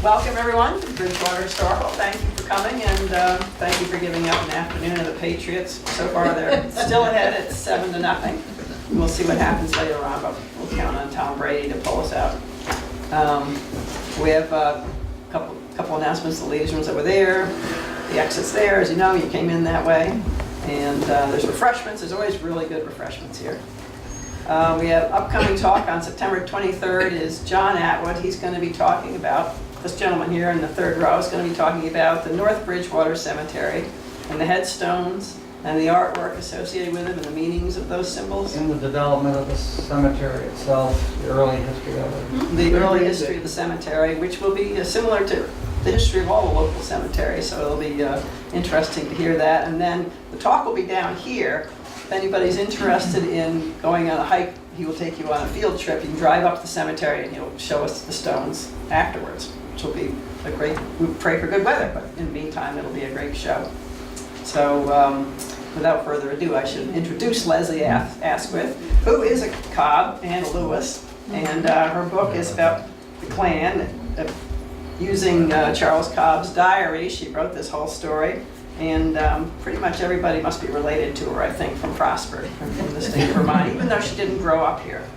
Welcome everyone to Bridgewater Historical. Thank you for coming and thank you for giving up an afternoon of the Patriots. So far they're still ahead at 7-0. We'll see what happens later on, but we'll count on Tom Brady to pull us out. We have a couple announcements. The ladies' rooms over there, the exit's there. As you know, you came in that way. And there's refreshments. There's always really good refreshments here. We have upcoming talk on September 23rd is John Atwood. He's going to be talking about, this gentleman here in the third row is going to be talking about the North Bridgewater Cemetery and the headstones and the artwork associated with them and the meanings of those symbols. And the development of the cemetery itself, the early history of it. The early history of the cemetery, which will be similar to the history of all the local cemeteries, so it'll be interesting to hear that. And then the talk will be down here. If anybody's interested in going on a hike, he will take you on a field trip. You can drive up to the cemetery and he'll show us the stones afterwards, which will be a great, we pray for good weather, but in the meantime, it'll be a great show. So without further ado, I should introduce Leslie Askwith, who is a Cobb and a Lewis, and her book is about the Klan. Using Charles Cobb's diary, she wrote this whole story, and pretty much everybody must be related to her, I think, from Prosper, from the state of Vermont, even though she didn't grow up here.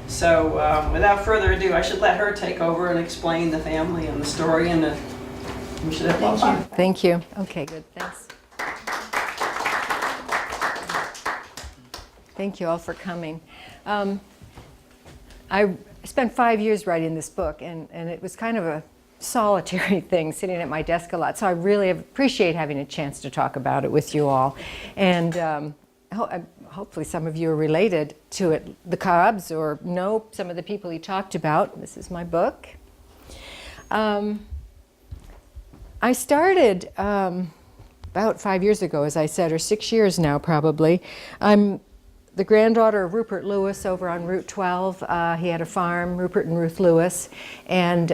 So without further ado, I should let her take over and explain the family and the story, and we should have a lot of fun. Thank you. Okay, good, thanks. Thank you all for coming. I spent 5 years writing this book, and it was kind of a solitary thing, sitting at my desk a lot. So I really appreciate having a chance to talk about it with you all. And hopefully some of you are related to it, the Cobbs, or know some of the people he talked about. This is my book. I started about 5 years ago, as I said, or 6 years now probably. I'm the granddaughter of Rupert Lewis over on Route 12. He had a farm, Rupert and Ruth Lewis, and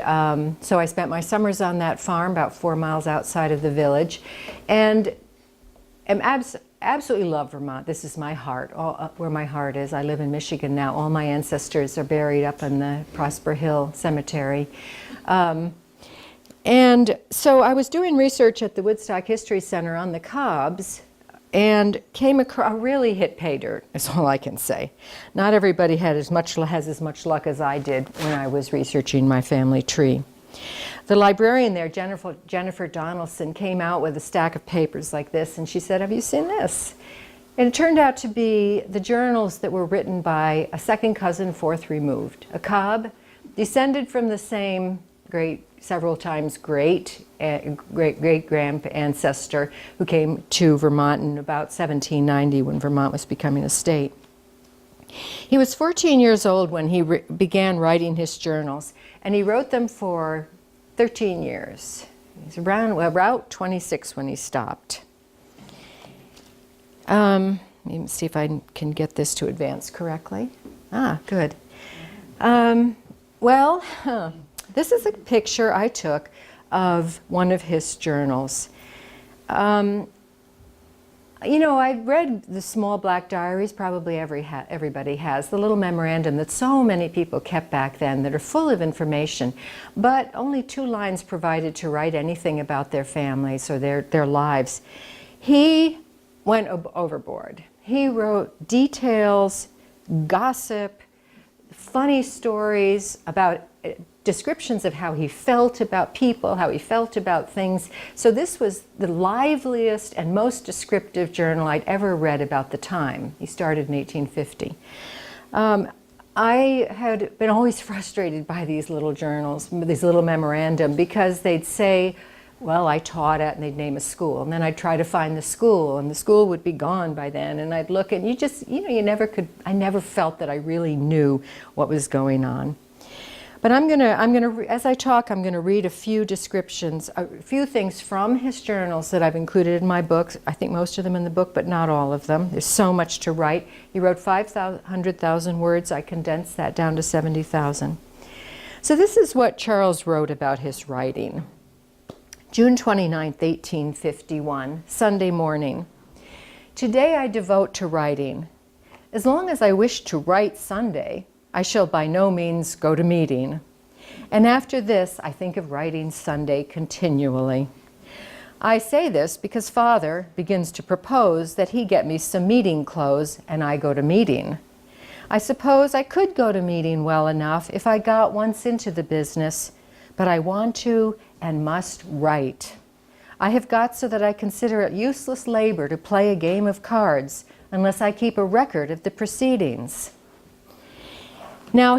so I spent my summers on that farm about 4 miles outside of the village, and absolutely love Vermont. This is my heart, where my heart is. I live in Michigan now. All my ancestors are buried up in the Prosper Hill Cemetery. And so I was doing research at the Woodstock History Center on the Cobbs, and came across, really hit pay dirt, is all I can say. Not everybody has as much luck as I did when I was researching my family tree. The librarian there, Jennifer Donaldson, came out with a stack of papers like this, and she said, "Have you seen this?" And it turned out to be the journals that were written by a second cousin, fourth removed, a Cobb, descended from the same several times great grand ancestor who came to Vermont in about 1790 when Vermont was becoming a state. He was 14 years old when he began writing his journals, and he wrote them for 13 years. He's about 26 when he stopped. Let me see if I can get this to advance correctly. Good. This is a picture I took of one of his journals. You know, I'd read the small black diaries, probably everybody has, the little memorandum that so many people kept back then that are full of information, but only 2 lines provided to write anything about their families or their lives. He went overboard. He wrote details, gossip, funny stories about descriptions of how he felt about people, how he felt about things. So this was the liveliest and most descriptive journal I'd ever read about the time. He started in 1850. I had been always frustrated by these little journals, these little memorandum, because they'd say, well, I taught at, and they'd name a school, and then I'd try to find the school, and the school would be gone by then, and I'd look, and I never felt that I really knew what was going on. But as I talk, I'm gonna read a few descriptions, a few things from his journals that I've included in my book. I think most of them in the book, but not all of them. There's so much to write. He wrote 500,000 words. I condensed that down to 70,000. So this is what Charles wrote about his writing. June 29th, 1851, Sunday morning. Today I devote to writing. As long as I wish to write Sunday, I shall by no means go to meeting. And after this, I think of writing Sunday continually. I say this because Father begins to propose that he get me some meeting clothes and I go to meeting. I suppose I could go to meeting well enough if I got once into the business, but I want to and must write. I have got so that I consider it useless labor to play a game of cards unless I keep a record of the proceedings. Now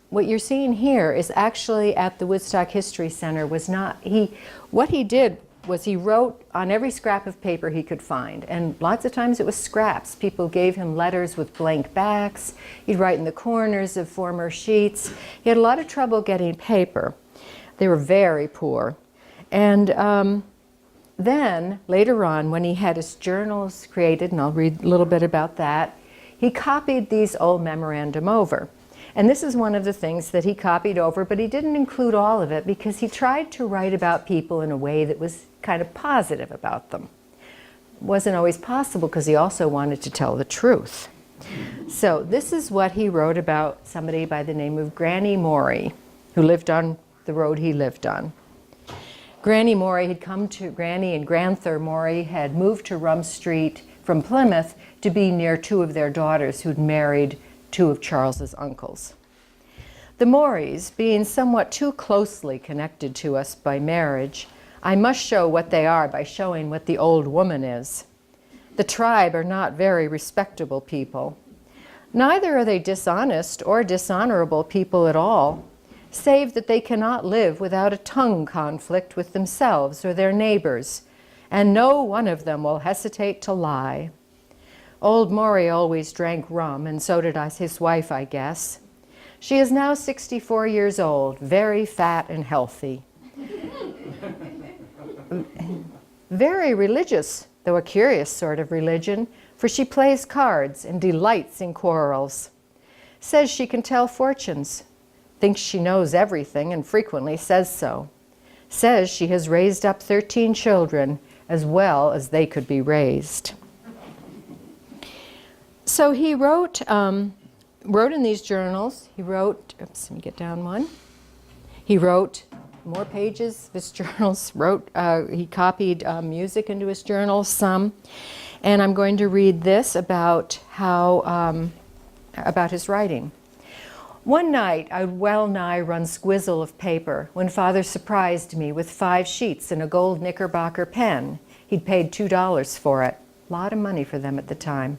what you're seeing here is actually at the Woodstock History Center. What he did was he wrote on every scrap of paper he could find, and lots of times it was scraps. People gave him letters with blank backs. He'd write in the corners of former sheets. He had a lot of trouble getting paper. They were very poor. And then later on, when he had his journals created, and I'll read a little bit about that, he copied these old memorandum over. And this is one of the things that he copied over, but he didn't include all of it because he tried to write about people in a way that was kind of positive about them. It wasn't always possible because he also wanted to tell the truth. So this is what he wrote about somebody by the name of Granny Morey, who lived on the road he lived on. Granny and Grand'ther Morey had moved to Rum Street from Plymouth to be near two of their daughters who'd married two of Charles's uncles. The Moreys, being somewhat too closely connected to us by marriage, I must show what they are by showing what the old woman is. The tribe are not very respectable people. Neither are they dishonest or dishonorable people at all, save that they cannot live without a tongue conflict with themselves or their neighbors, and no one of them will hesitate to lie. Old Morey always drank rum, and so did his wife, I guess. She is now 64 years old, very fat and healthy. Very religious, though a curious sort of religion, for she plays cards and delights in quarrels. Says she can tell fortunes. Thinks she knows everything and frequently says so. Says she has raised up 13 children as well as they could be raised. So he wrote in these journals, let me get down one. He wrote more pages of his journals, he copied music into his journals, some. And I'm going to read this about his writing. One night, I'd well nigh run squizzle of paper when Father surprised me with 5 sheets and a gold Knickerbocker pen. He'd paid $2 for it. A lot of money for them at the time.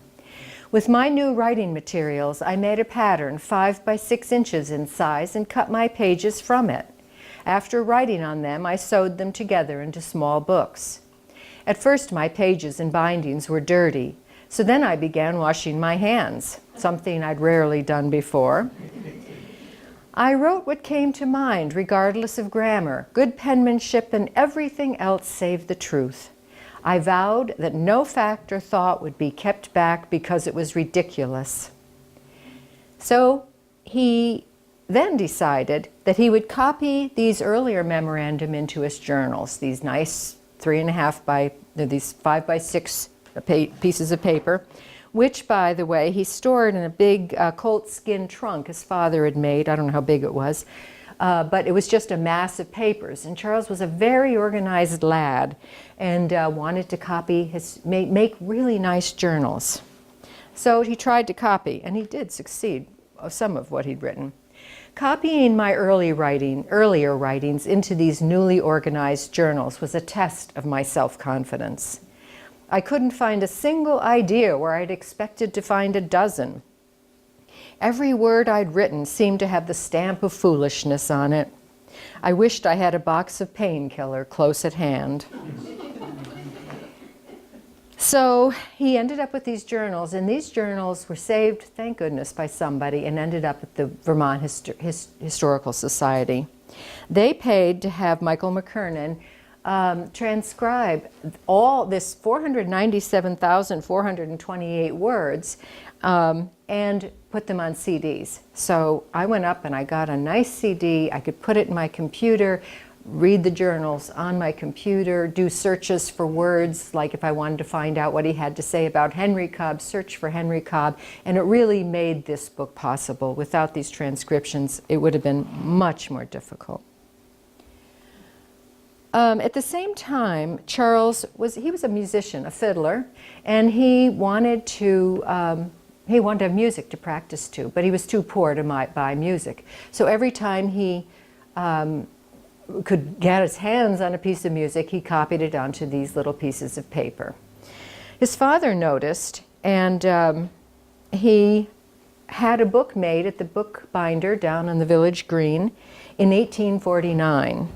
With my new writing materials, I made a pattern 5 by 6 inches in size and cut my pages from it. After writing on them, I sewed them together into small books. At first, my pages and bindings were dirty, so then I began washing my hands, something I'd rarely done before. I wrote what came to mind, regardless of grammar, good penmanship, and everything else save the truth. I vowed that no fact or thought would be kept back because it was ridiculous. So he then decided that he would copy these earlier memorandum into his journals, these nice 5 by 6 pieces of paper, which, by the way, he stored in a big colt skin trunk his father had made. I don't know how big it was, but it was just a mass of papers. And Charles was a very organized lad and wanted to make really nice journals. So he tried to copy, and he did succeed of some of what he'd written. Copying my earlier writings into these newly organized journals was a test of my self-confidence. I couldn't find a single idea where I'd expected to find a dozen. Every word I'd written seemed to have the stamp of foolishness on it. I wished I had a box of painkiller close at hand. So he ended up with these journals, and these journals were saved, thank goodness, by somebody and ended up at the Vermont Historical Society. They paid to have Michael McKernan transcribe all this 497,428 words and put them on CDs. So I went up and I got a nice CD. I could put it in my computer, read the journals on my computer, do searches for words, like if I wanted to find out what he had to say about Henry Cobb, search for Henry Cobb, and it really made this book possible. Without these transcriptions, it would have been much more difficult. At the same time, Charles was a musician, a fiddler, and he wanted to have music to practice to, but he was too poor to buy music. So every time he could get his hands on a piece of music, he copied it onto these little pieces of paper. His father noticed, and he had a book made at the bookbinder down on the village green in 1849.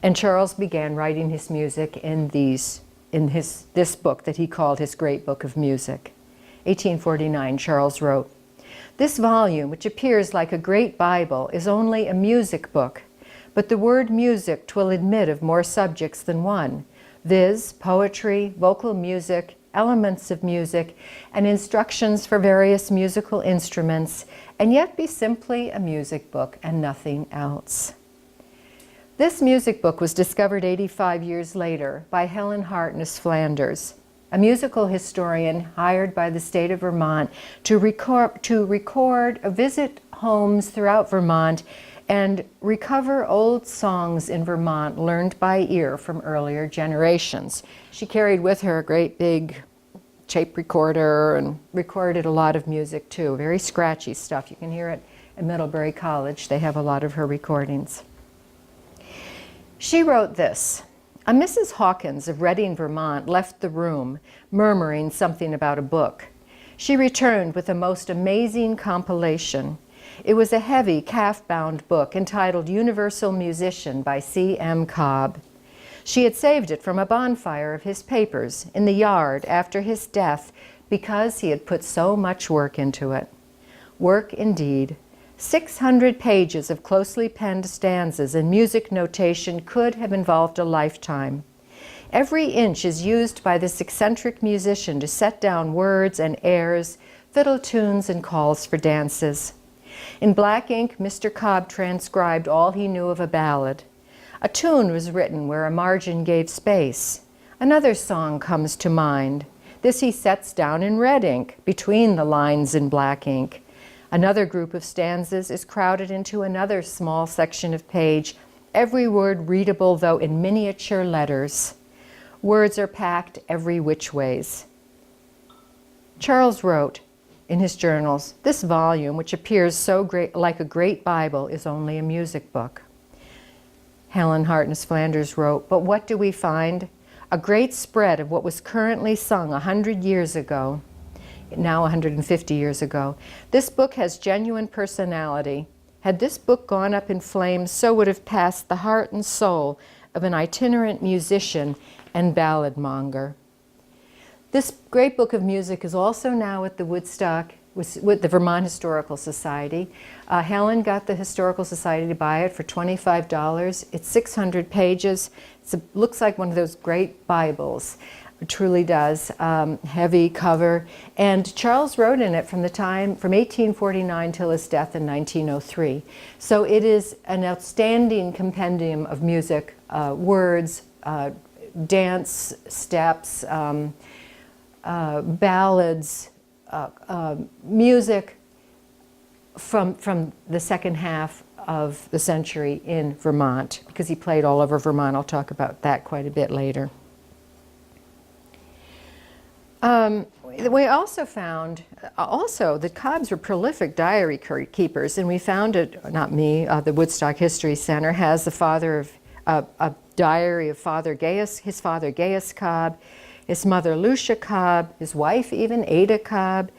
And Charles began writing his music in this book that he called his Great Book of Music. 1849, Charles wrote, "This volume, which appears like a great Bible, is only a music book, but the word music 'twill admit of more subjects than one, viz. Poetry, vocal music, elements of music, and instructions for various musical instruments, and yet be simply a music book and nothing else." This music book was discovered 85 years later by Helen Hartness Flanders, a musical historian hired by the state of Vermont to visit homes throughout Vermont and recover old songs in Vermont learned by ear from earlier generations. She carried with her a great big tape recorder and recorded a lot of music too, very scratchy stuff. You can hear it at Middlebury College. They have a lot of her recordings. She wrote this: "A Mrs. Hawkins of Reading, Vermont, left the room, murmuring something about a book. She returned with a most amazing compilation. It was a heavy, calf-bound book entitled Universal Musician by C.M. Cobb. She had saved it from a bonfire of his papers in the yard after his death because he had put so much work into it. Work indeed. 600 pages of closely penned stanzas and music notation could have involved a lifetime. Every inch is used by this eccentric musician to set down words and airs, fiddle tunes and calls for dances. In black ink, Mr. Cobb transcribed all he knew of a ballad. A tune was written where a margin gave space. Another song comes to mind. This he sets down in red ink, between the lines in black ink. Another group of stanzas is crowded into another small section of page, every word readable though in miniature letters. Words are packed every which ways." Charles wrote in his journals, "This volume, which appears so great, like a great Bible, is only a music book." Helen Hartness Flanders wrote, "But what do we find? A great spread of what was currently sung 100 years ago. Now 150 years ago. This book has genuine personality. Had this book gone up in flames, so would have passed the heart and soul of an itinerant musician and ballad monger." This great book of music is also now at the Woodstock, with the Vermont Historical Society. Helen got the Historical Society to buy it for $25. It's 600 pages. It looks like one of those great Bibles. It truly does. Heavy cover. And Charles wrote in it from 1849 till his death in 1903. So it is an outstanding compendium of music, words, dance steps, ballads, music from the second half of the century in Vermont, because he played all over Vermont. I'll talk about that quite a bit later. We also found, that Cobbs were prolific diary keepers, and we found it, not me, the Woodstock History Center has a diary of Father Gaius, his father Gaius Cobb, his mother Lucia Cobb, his wife even Ada Cobb,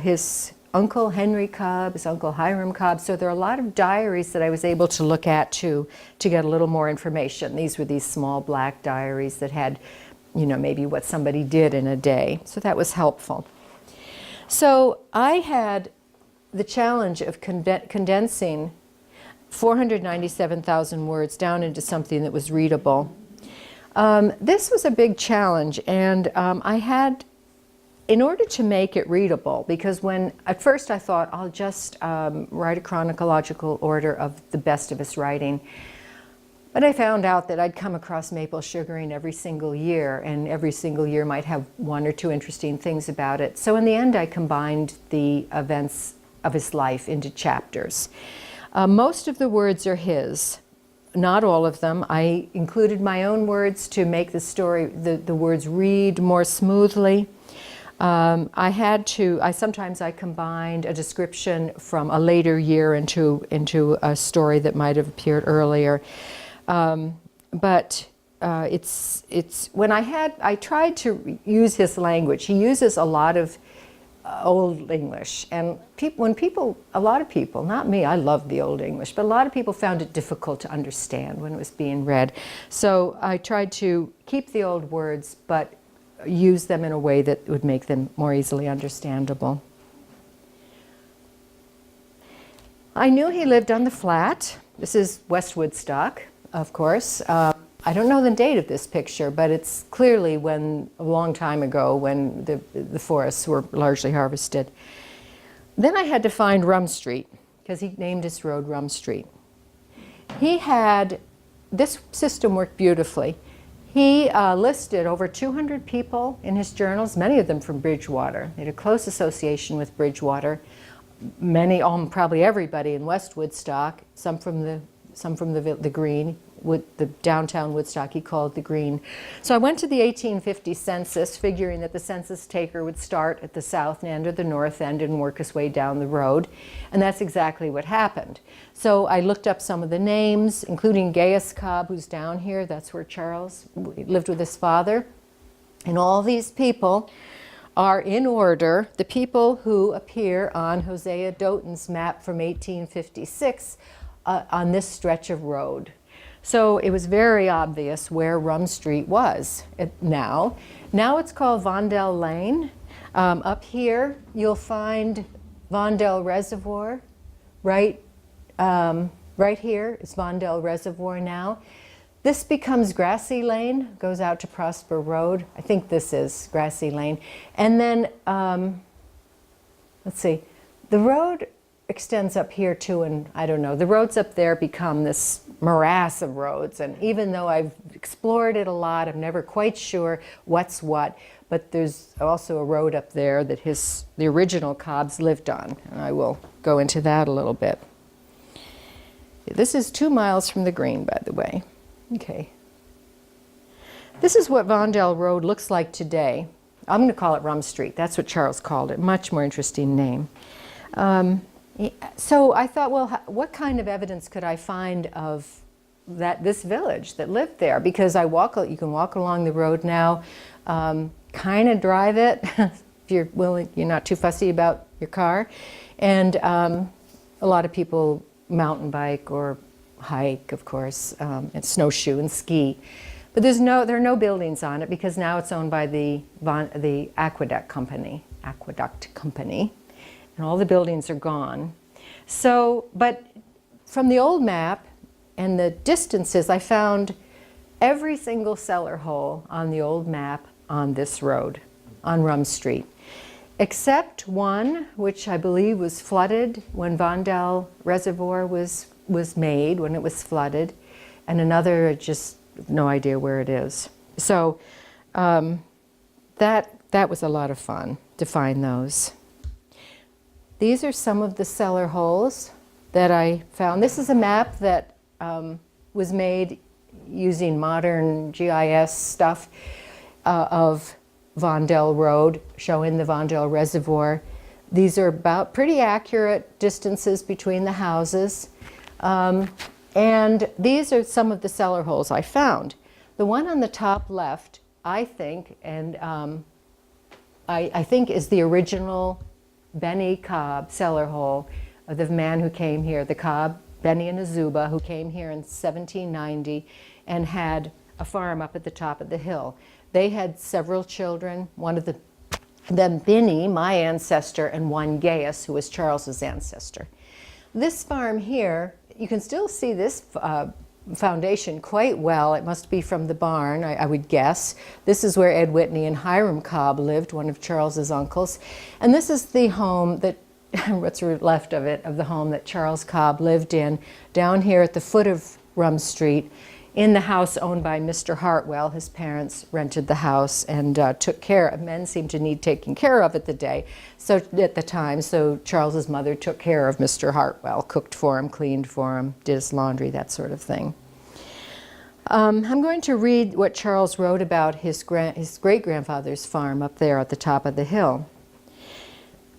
his uncle Henry Cobb, his uncle Hiram Cobb. So there are a lot of diaries that I was able to look at to get a little more information. These were these small black diaries that had, maybe what somebody did in a day. So that was helpful. So I had the challenge of condensing 497,000 words down into something that was readable. This was a big challenge, and I had, in order to make it readable, because at first I thought I'll just write a chronological order of the best of his writing. But I found out that I'd come across maple sugaring every single year, and every single year might have one or two interesting things about it. So in the end, I combined the events of his life into chapters. Most of the words are his, not all of them. I included my own words to make the story, the words read more smoothly. Sometimes I combined a description from a later year into a story that might have appeared earlier. I tried to use his language. He uses a lot of Old English, and a lot of people, not me, I love the Old English, but a lot of people found it difficult to understand when it was being read. So I tried to keep the old words, but use them in a way that would make them more easily understandable. I knew he lived on the flat. This is West Woodstock, of course. I don't know the date of this picture, but it's clearly a long time ago when the forests were largely harvested. Then I had to find Rum Street, because he named his road Rum Street. This system worked beautifully. He listed over 200 people in his journals, many of them from Bridgewater. He had a close association with Bridgewater. Probably everybody in West Woodstock, some from the Green, the downtown Woodstock he called the Green. So I went to the 1850 census, figuring that the census taker would start at the south end or the north end and work his way down the road. And that's exactly what happened. So I looked up some of the names, including Gaius Cobb, who's down here. That's where Charles lived with his father. And all these people are in order the people who appear on Hosea Doten's map from 1856 on this stretch of road. So it was very obvious where Rum Street was now. Now it's called Vondel Lane. Up here you'll find Vondel Reservoir. Right here is Vondel Reservoir now. This becomes Grassy Lane, goes out to Prosper Road. I think this is Grassy Lane. And then, let's see, the road extends up here too, and I don't know, the roads up there become this morass of roads, and even though I've explored it a lot, I'm never quite sure what's what, but there's also a road up there that the original Cobbs lived on, and I will go into that a little bit. This is 2 miles from the Green, by the way. Okay. This is what Vondel Road looks like today. I'm going to call it Rum Street. That's what Charles called it. Much more interesting name. So I thought, well, what kind of evidence could I find of this village that lived there? Because you can walk along the road now, kind of drive it if you're willing, you're not too fussy about your car, and a lot of people mountain bike or hike, of course, and snowshoe and ski. But there are no buildings on it because now it's owned by the Aqueduct Company, and all the buildings are gone. So, but from the old map and the distances, I found every single cellar hole on the old map on this road, on Rum Street, except one which I believe was flooded when Vondel Reservoir was made, when it was flooded, and another, just no idea where it is. So that was a lot of fun to find those. These are some of the cellar holes that I found. This is a map that was made using modern GIS stuff of Vondel Road, showing the Vondel Reservoir. These are about pretty accurate distances between the houses. And these are some of the cellar holes I found. The one on the top left, I think, and I think is the original Benny Cobb cellar hole, the man who came here, the Cobb, Benny and Azuba, who came here in 1790 and had a farm up at the top of the hill. They had several children, one of them Benny, my ancestor, and one Gaius, who was Charles's ancestor. This farm here, you can still see this foundation quite well. It must be from the barn, I would guess. This is where Ed Whitney and Hiram Cobb lived, one of Charles's uncles. And this is the home that, what's left of it, of the home that Charles Cobb lived in, down here at the foot of Rum Street in the house owned by Mr. Hartwell. His parents rented the house and took care of, men seemed to need taking care of at the time, so Charles's mother took care of Mr. Hartwell, cooked for him, cleaned for him, did his laundry, that sort of thing. I'm going to read what Charles wrote about his great-grandfather's farm up there at the top of the hill.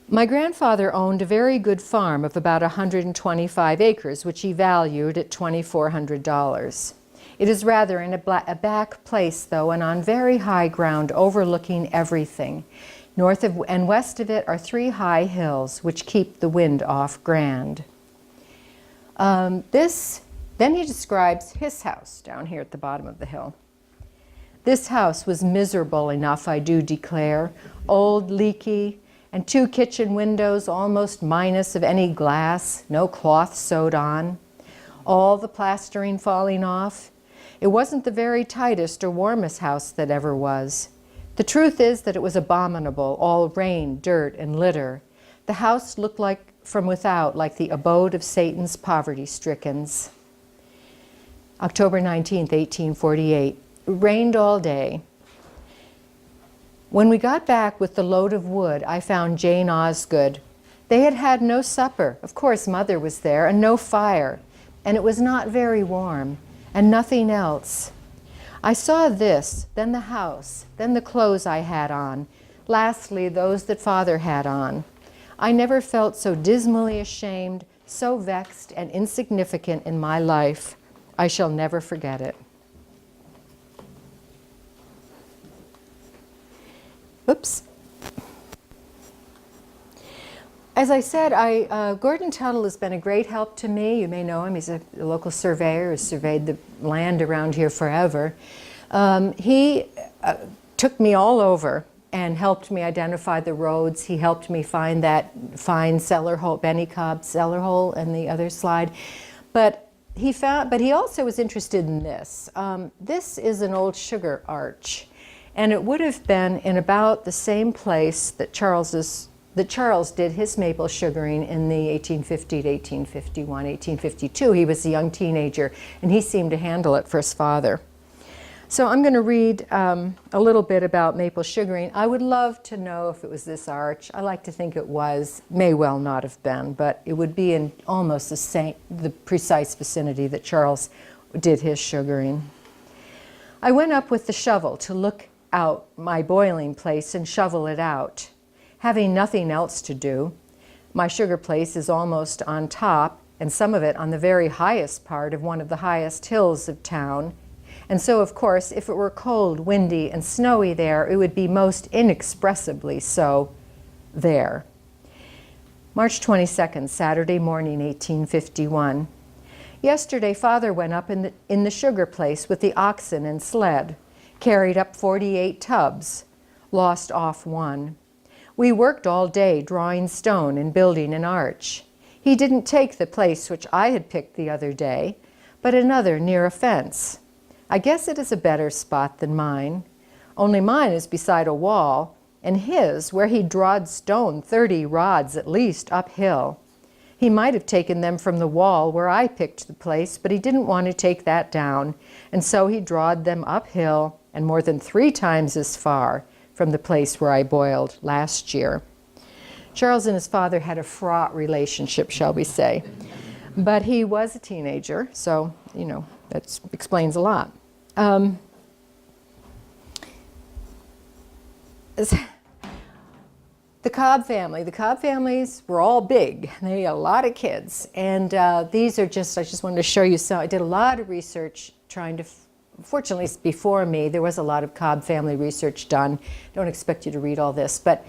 My grandfather owned a very good farm of about 125 acres, which he valued at $2,400. It is rather in a back place, though, and on very high ground overlooking everything. North of and west of it are 3 high hills, which keep the wind off grand. Then he describes his house down here at the bottom of the hill. This house was miserable enough, I do declare, old, leaky, and 2 kitchen windows almost minus of any glass, no cloth sewed on, all the plastering falling off. It wasn't the very tightest or warmest house that ever was. The truth is that it was abominable, all rain, dirt, and litter. The house looked like, from without, like the abode of Satan's poverty-strickens. October 19th, 1848. It rained all day. When we got back with the load of wood, I found Jane Osgood. They had had no supper. Of course, Mother was there, and no fire. And it was not very warm, and nothing else. I saw this, then the house, then the clothes I had on, lastly, those that Father had on. I never felt so dismally ashamed, so vexed and insignificant in my life. I shall never forget it. Oops. As I said, Gordon Tuttle has been a great help to me. You may know him. He's a local surveyor, has surveyed the land around here forever. He took me all over and helped me identify the roads. He helped me find that fine cellar hole, Benny Cobb cellar hole in the other slide. But he also was interested in this. This is an old sugar arch, and it would have been in about the same place that Charles did his maple sugaring in the 1850 to 1851, 1852. He was a young teenager, and he seemed to handle it for his father. So I'm going to read a little bit about maple sugaring. I would love to know if it was this arch. I like to think it was. May well not have been, but it would be in almost the precise vicinity that Charles did his sugaring. I went up with the shovel to look out my boiling place and shovel it out. Having nothing else to do, my sugar place is almost on top, and some of it on the very highest part of one of the highest hills of town. And so, of course, if it were cold, windy, and snowy there, it would be most inexpressibly so there. March 22nd, Saturday morning, 1851. Yesterday, Father went up in the sugar place with the oxen and sled, carried up 48 tubs, lost off one. We worked all day drawing stone and building an arch. He didn't take the place which I had picked the other day, but another near a fence. I guess it is a better spot than mine, only mine is beside a wall, and his, where he drawed stone 30 rods at least uphill. He might have taken them from the wall where I picked the place, but he didn't want to take that down, and so he drawed them uphill and more than 3 times as far from the place where I boiled last year. Charles and his father had a fraught relationship, shall we say, but he was a teenager, so, you know, that explains a lot. The Cobb family. The Cobb families were all big. They had a lot of kids. And these are just, I just wanted to show you some. I did a lot of research trying to, fortunately before me, there was a lot of Cobb family research done. Don't expect you to read all this, but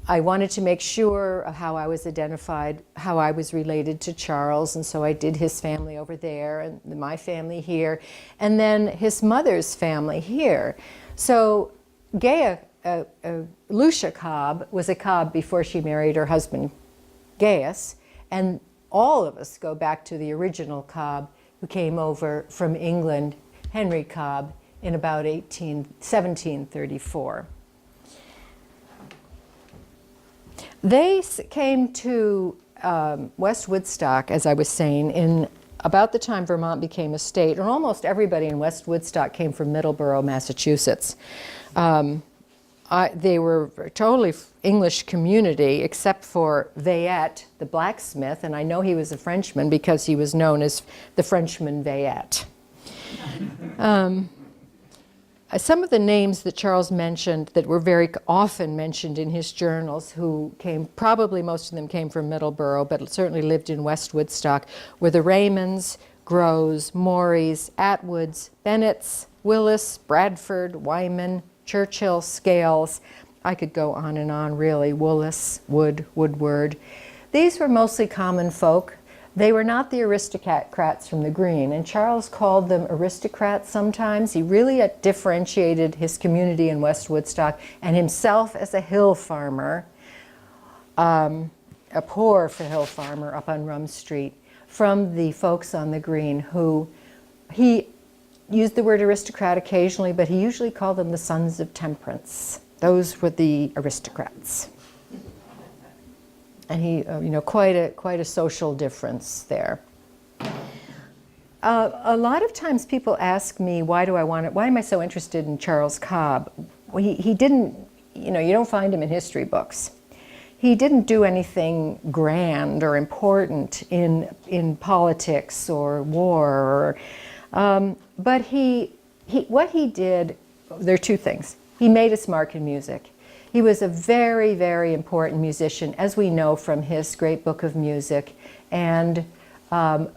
I wanted to make sure of how I was identified, how I was related to Charles, and so I did his family over there and my family here, and then his mother's family here. So Lucia Cobb was a Cobb before she married her husband Gaius, and all of us go back to the original Cobb who came over from England, Henry Cobb, in about 1734. They came to West Woodstock, as I was saying, in about the time Vermont became a state, and almost everybody in West Woodstock came from Middleborough, Massachusetts. They were a totally English community, except for Vayette, the blacksmith, and I know he was a Frenchman because he was known as the Frenchman Vayette. Some of the names that Charles mentioned that were very often mentioned in his journals, who came, probably most of them came from Middleborough, but certainly lived in West Woodstock, were the Raymonds, Groves, Morys, Atwoods, Bennetts, Willis, Bradford, Wyman, Churchill, Scales. I could go on and on, really. Woolis, Wood, Woodward. These were mostly common folk. They were not the aristocrats from the Green, and Charles called them aristocrats sometimes. He really differentiated his community in West Woodstock and himself as a hill farmer, a poor hill farmer up on Rum Street, from the folks on the Green, who he used the word aristocrat occasionally, but he usually called them the Sons of Temperance. Those were the aristocrats. And he, quite a social difference there. A lot of times people ask me, why am I so interested in Charles Cobb? Well, he didn't, you don't find him in history books. He didn't do anything grand or important in politics or war, but what he did, there are two things. He made his mark in music. He was a very, very important musician, as we know from his great book of music and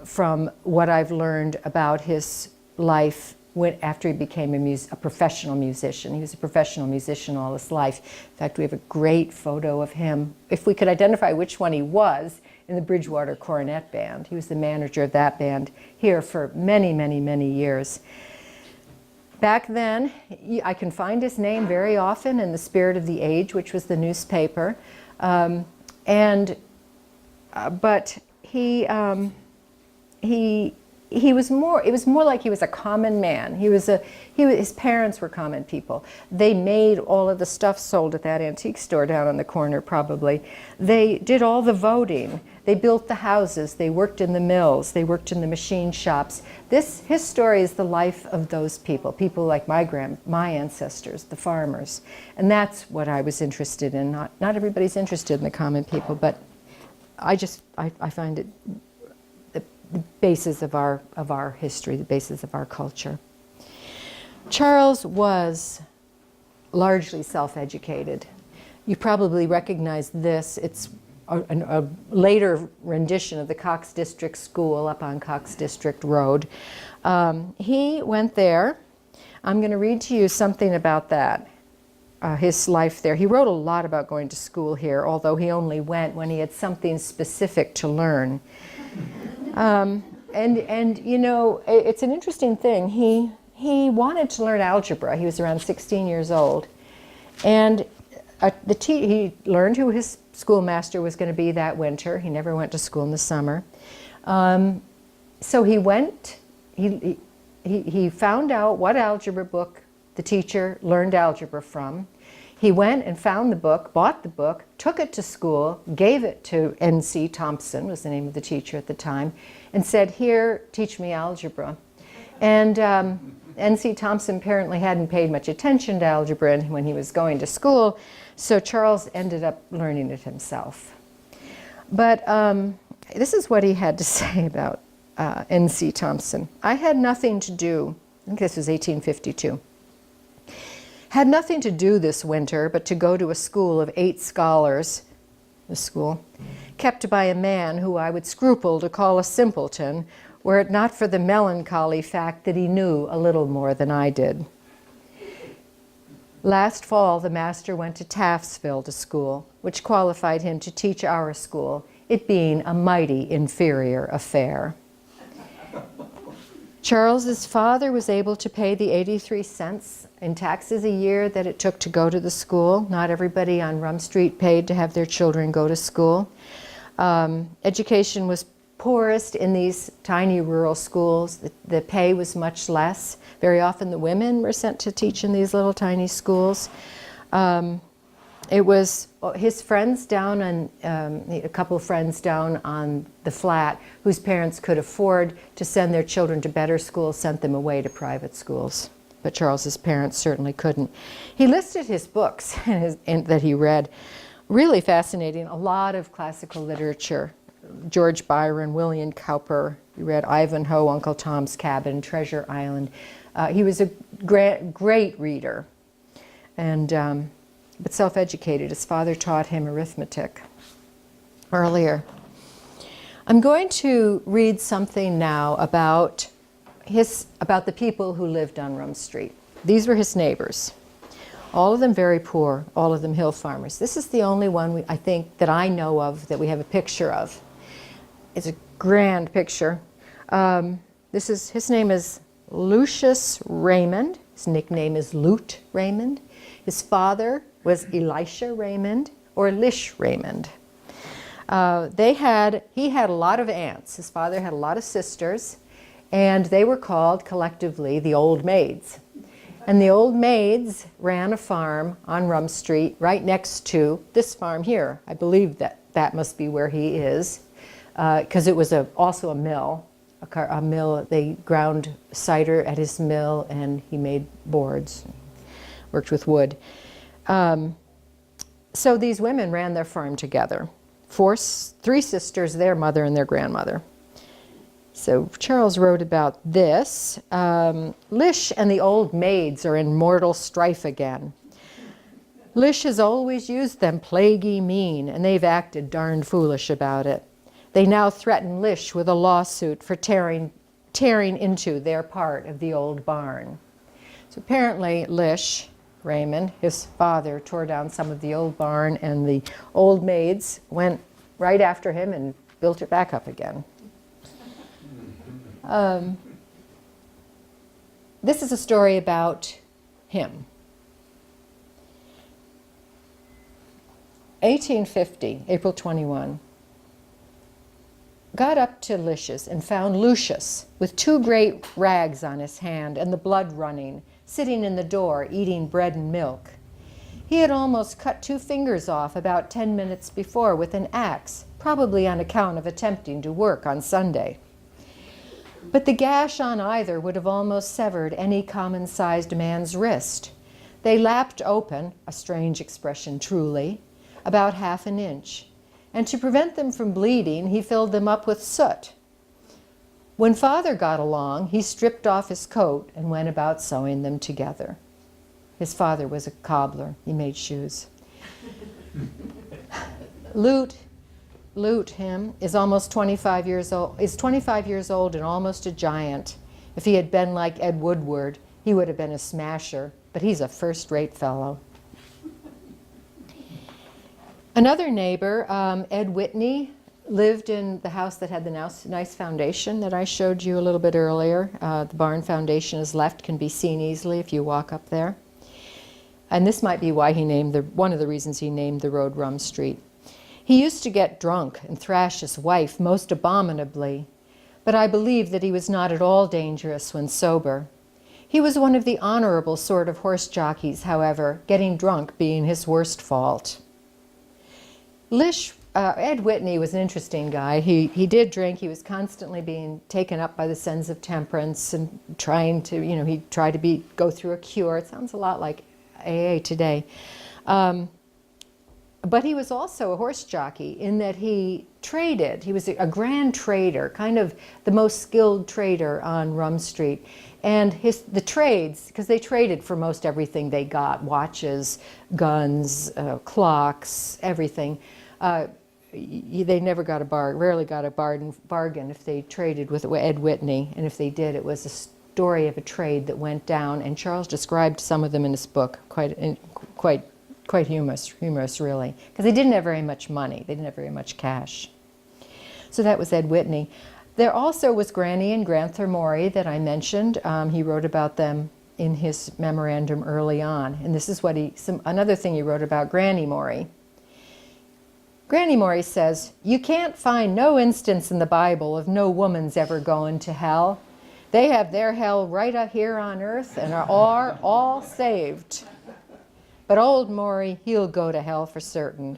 from what I've learned about his life after he became a professional musician. He was a professional musician all his life. In fact, we have a great photo of him. If we could identify which one he was, in the Bridgewater Cornet Band. He was the manager of that band here for many, many, many years. Back then, I can find his name very often in the Spirit of the Age, which was the newspaper, but he was more. It was more like he was a common man. His parents were common people. They made all of the stuff sold at that antique store down on the corner, probably. They did all the voting. They built the houses. They worked in the mills. They worked in the machine shops. His story is the life of those people like my ancestors, the farmers, and that's what I was interested in. Not everybody's interested in the common people, but I find it the basis of our history, the basis of our culture. Charles was largely self-educated. You probably recognize this. It's a later rendition of the Cox District School up on Cox District Road. He went there. I'm going to read to you something about that, his life there. He wrote a lot about going to school here, although he only went when he had something specific to learn. It's an interesting thing. He wanted to learn algebra. He was around 16 years old. And he learned who his schoolmaster was going to be that winter. He never went to school in the summer. So he went, he found out what algebra book the teacher learned algebra from. He went and found the book, bought the book, took it to school, gave it to N.C. Thompson, was the name of the teacher at the time, and said, "Here, teach me algebra." And N.C. Thompson apparently hadn't paid much attention to algebra when he was going to school, so Charles ended up learning it himself. But this is what he had to say about N.C. Thompson. "I had nothing to do," I think this was 1852, "had nothing to do this winter but to go to a school of 8 scholars, the school, kept by a man who I would scruple to call a simpleton, were it not for the melancholy fact that he knew a little more than I did. Last fall the master went to Taftsville to school, which qualified him to teach our school, it being a mighty inferior affair." Charles's father was able to pay the 83 cents in taxes a year that it took to go to the school. Not everybody on Rum Street paid to have their children go to school. Education was poorest in these tiny rural schools. The pay was much less. Very often the women were sent to teach in these little tiny schools. It was his friends down on, a couple of friends down on the flat whose parents could afford to send their children to better schools, sent them away to private schools. But Charles's parents certainly couldn't. He listed his books that he read. Really fascinating, a lot of classical literature. George Byron, William Cowper. He read Ivanhoe, Uncle Tom's Cabin, Treasure Island. He was a great reader, and but self-educated. His father taught him arithmetic earlier. I'm going to read something now about the people who lived on Rum Street. These were his neighbors. All of them very poor, all of them hill farmers. This is the only one I think that I know of that we have a picture of. It's a grand picture. His name is Lucius Raymond. His nickname is Lute Raymond. His father was Elisha Raymond or Lish Raymond. He had a lot of aunts. His father had a lot of sisters, and they were called collectively the Old Maids. And the Old Maids ran a farm on Rum Street right next to this farm here. I believe that must be where he is, because it was also a mill. A mill. They ground cider at his mill, and he made boards, worked with wood. So these women ran their farm together. Three sisters, their mother and their grandmother. So Charles wrote about this. Lish and the Old Maids are in mortal strife again. Lish has always used them plaguey mean, and they've acted darned foolish about it. They now threaten Lish with a lawsuit for tearing into their part of the old barn. So apparently Lish Raymond, his father, tore down some of the old barn, and the Old Maids went right after him and built it back up again. This is a story about him. 1850, April 21. Got up to Lish's and found Lucius with 2 great rags on his hand and the blood running, sitting in the door eating bread and milk. He had almost cut 2 fingers off about 10 minutes before with an axe, probably on account of attempting to work on Sunday. But the gash on either would have almost severed any common-sized man's wrist. They lapped open, a strange expression truly, about 1/2 inch. And to prevent them from bleeding, he filled them up with soot. When Father got along, he stripped off his coat and went about sewing them together. His father was a cobbler. He made shoes. Lute, him, is almost 25 years old, and almost a giant. If he had been like Ed Woodward, he would have been a smasher, but he's a first-rate fellow. Another neighbor, Ed Whitney, lived in the house that had the nice foundation that I showed you a little bit earlier. The barn foundation is left, can be seen easily if you walk up there. And this might be why he named one of the reasons he named the road Rum Street. He used to get drunk and thrash his wife most abominably, but I believe that he was not at all dangerous when sober. He was one of the honorable sort of horse jockeys, however, getting drunk being his worst fault. Ed Whitney was an interesting guy. He did drink. He was constantly being taken up by the Sons of Temperance and trying to, he tried to go through a cure. It sounds a lot like AA today. But he was also a horse jockey in that he traded. He was a grand trader, kind of the most skilled trader on Rum Street. And the trades, because they traded for most everything they got, watches, guns, clocks, everything. They never got rarely got a bargain if they traded with Ed Whitney, and if they did, it was a story of a trade that went down, and Charles described some of them in his book, quite humorous really, because they didn't have very much money, they didn't have very much cash. So that was Ed Whitney. There also was Granny and Grand'ther Maury that I mentioned. He wrote about them in his memorandum early on, and this is what another thing he wrote about Granny Maury. Granny Maury says, "You can't find no instance in the Bible of no woman's ever going to hell. They have their hell right up here on earth and are all saved." but old Maury, he'll go to hell for certain.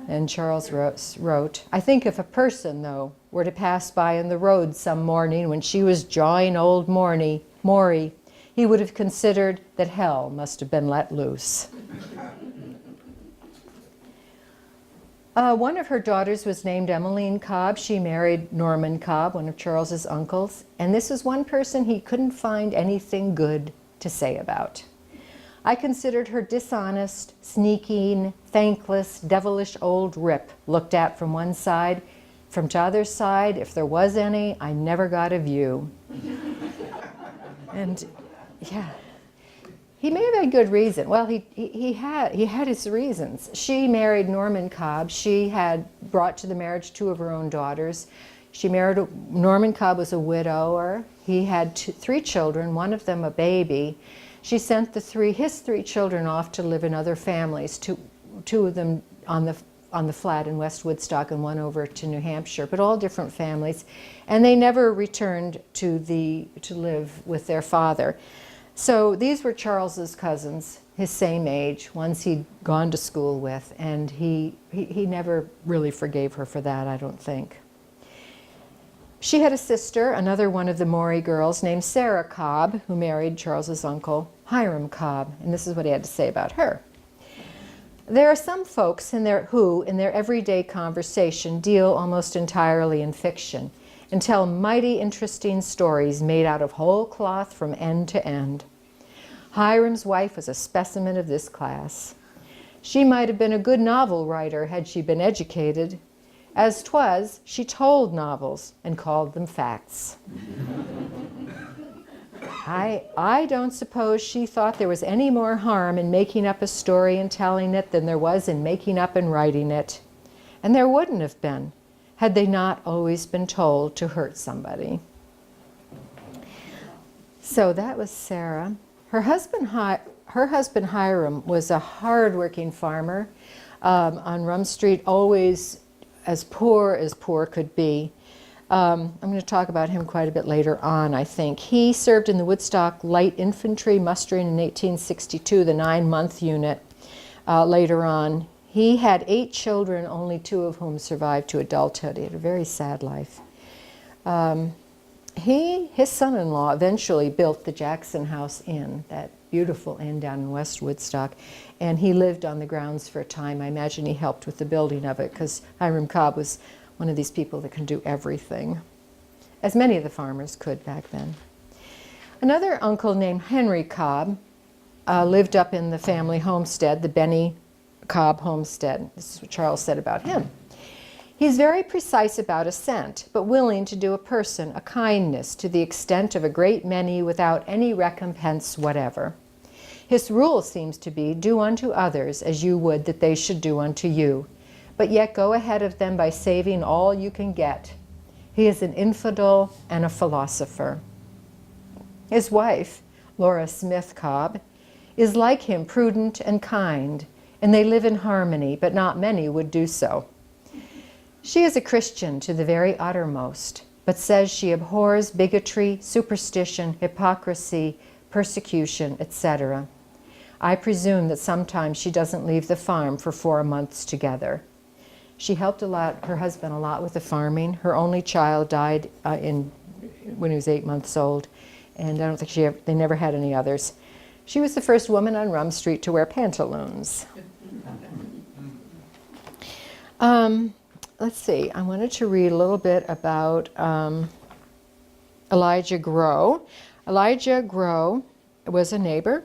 And Charles wrote, I think if a person, though, were to pass by in the road some morning when she was jawing old Maury, he would have considered that hell must have been let loose. One of her daughters was named Emmeline Cobb. She married Norman Cobb, one of Charles's uncles, and this is one person he couldn't find anything good to say about. I considered her dishonest, sneaking, thankless, devilish old rip, looked at from one side. From t'other side, if there was any, I never got a view. And yeah, he may have had good reason. Well, he had his reasons. She married Norman Cobb. She had brought to the marriage two of her own daughters. Norman Cobb was a widower. He had three children, one of them a baby. She sent his three children off to live in other families, two of them on the flat in West Woodstock and one over to New Hampshire, but all different families. And they never returned to live with their father. So these were Charles's cousins, his same age, ones he'd gone to school with, and he never really forgave her for that, I don't think. She had a sister, another one of the Maury girls, named Sarah Cobb, who married Charles's uncle, Hiram Cobb, and this is what he had to say about her. There are some folks who, in their everyday conversation, deal almost entirely in fiction and tell mighty interesting stories made out of whole cloth from end to end. Hiram's wife was a specimen of this class. She might have been a good novel writer had she been educated. As 'twas, she told novels and called them facts. I don't suppose she thought there was any more harm in making up a story and telling it than there was in making up and writing it. And there wouldn't have been, had they not always been told to hurt somebody. So that was Sarah. Her husband Hiram was a hard-working farmer on Rum Street, always as poor could be. I'm going to talk about him quite a bit later on, I think. He served in the Woodstock Light Infantry, mustering in 1862, the 9-month unit. Later on, he had 8 children, only 2 of whom survived to adulthood. He had a very sad life. His son-in-law eventually built the Jackson House Inn, that beautiful inn down in West Woodstock, and he lived on the grounds for a time. I imagine he helped with the building of it, because Hiram Cobb was one of these people that can do everything, as many of the farmers could back then. Another uncle named Henry Cobb lived up in the family homestead, the Benny Cobb homestead. This is what Charles said about him. He's very precise about a cent, but willing to do a person a kindness to the extent of a great many without any recompense whatever. His rule seems to be, do unto others as you would that they should do unto you, but yet go ahead of them by saving all you can get. He is an infidel and a philosopher. His wife, Laura Smith Cobb, is like him, prudent and kind, and they live in harmony, but not many would do so. She is a Christian to the very uttermost, but says she abhors bigotry, superstition, hypocrisy, persecution, etc. I presume that sometimes she doesn't leave the farm for 4 months together. She helped her husband a lot with the farming. Her only child died when he was 8 months old, and I don't think they never had any others. She was the first woman on Rum Street to wear pantaloons. Let's see, I wanted to read a little bit about Elijah Grow. Elijah Grow was a neighbor.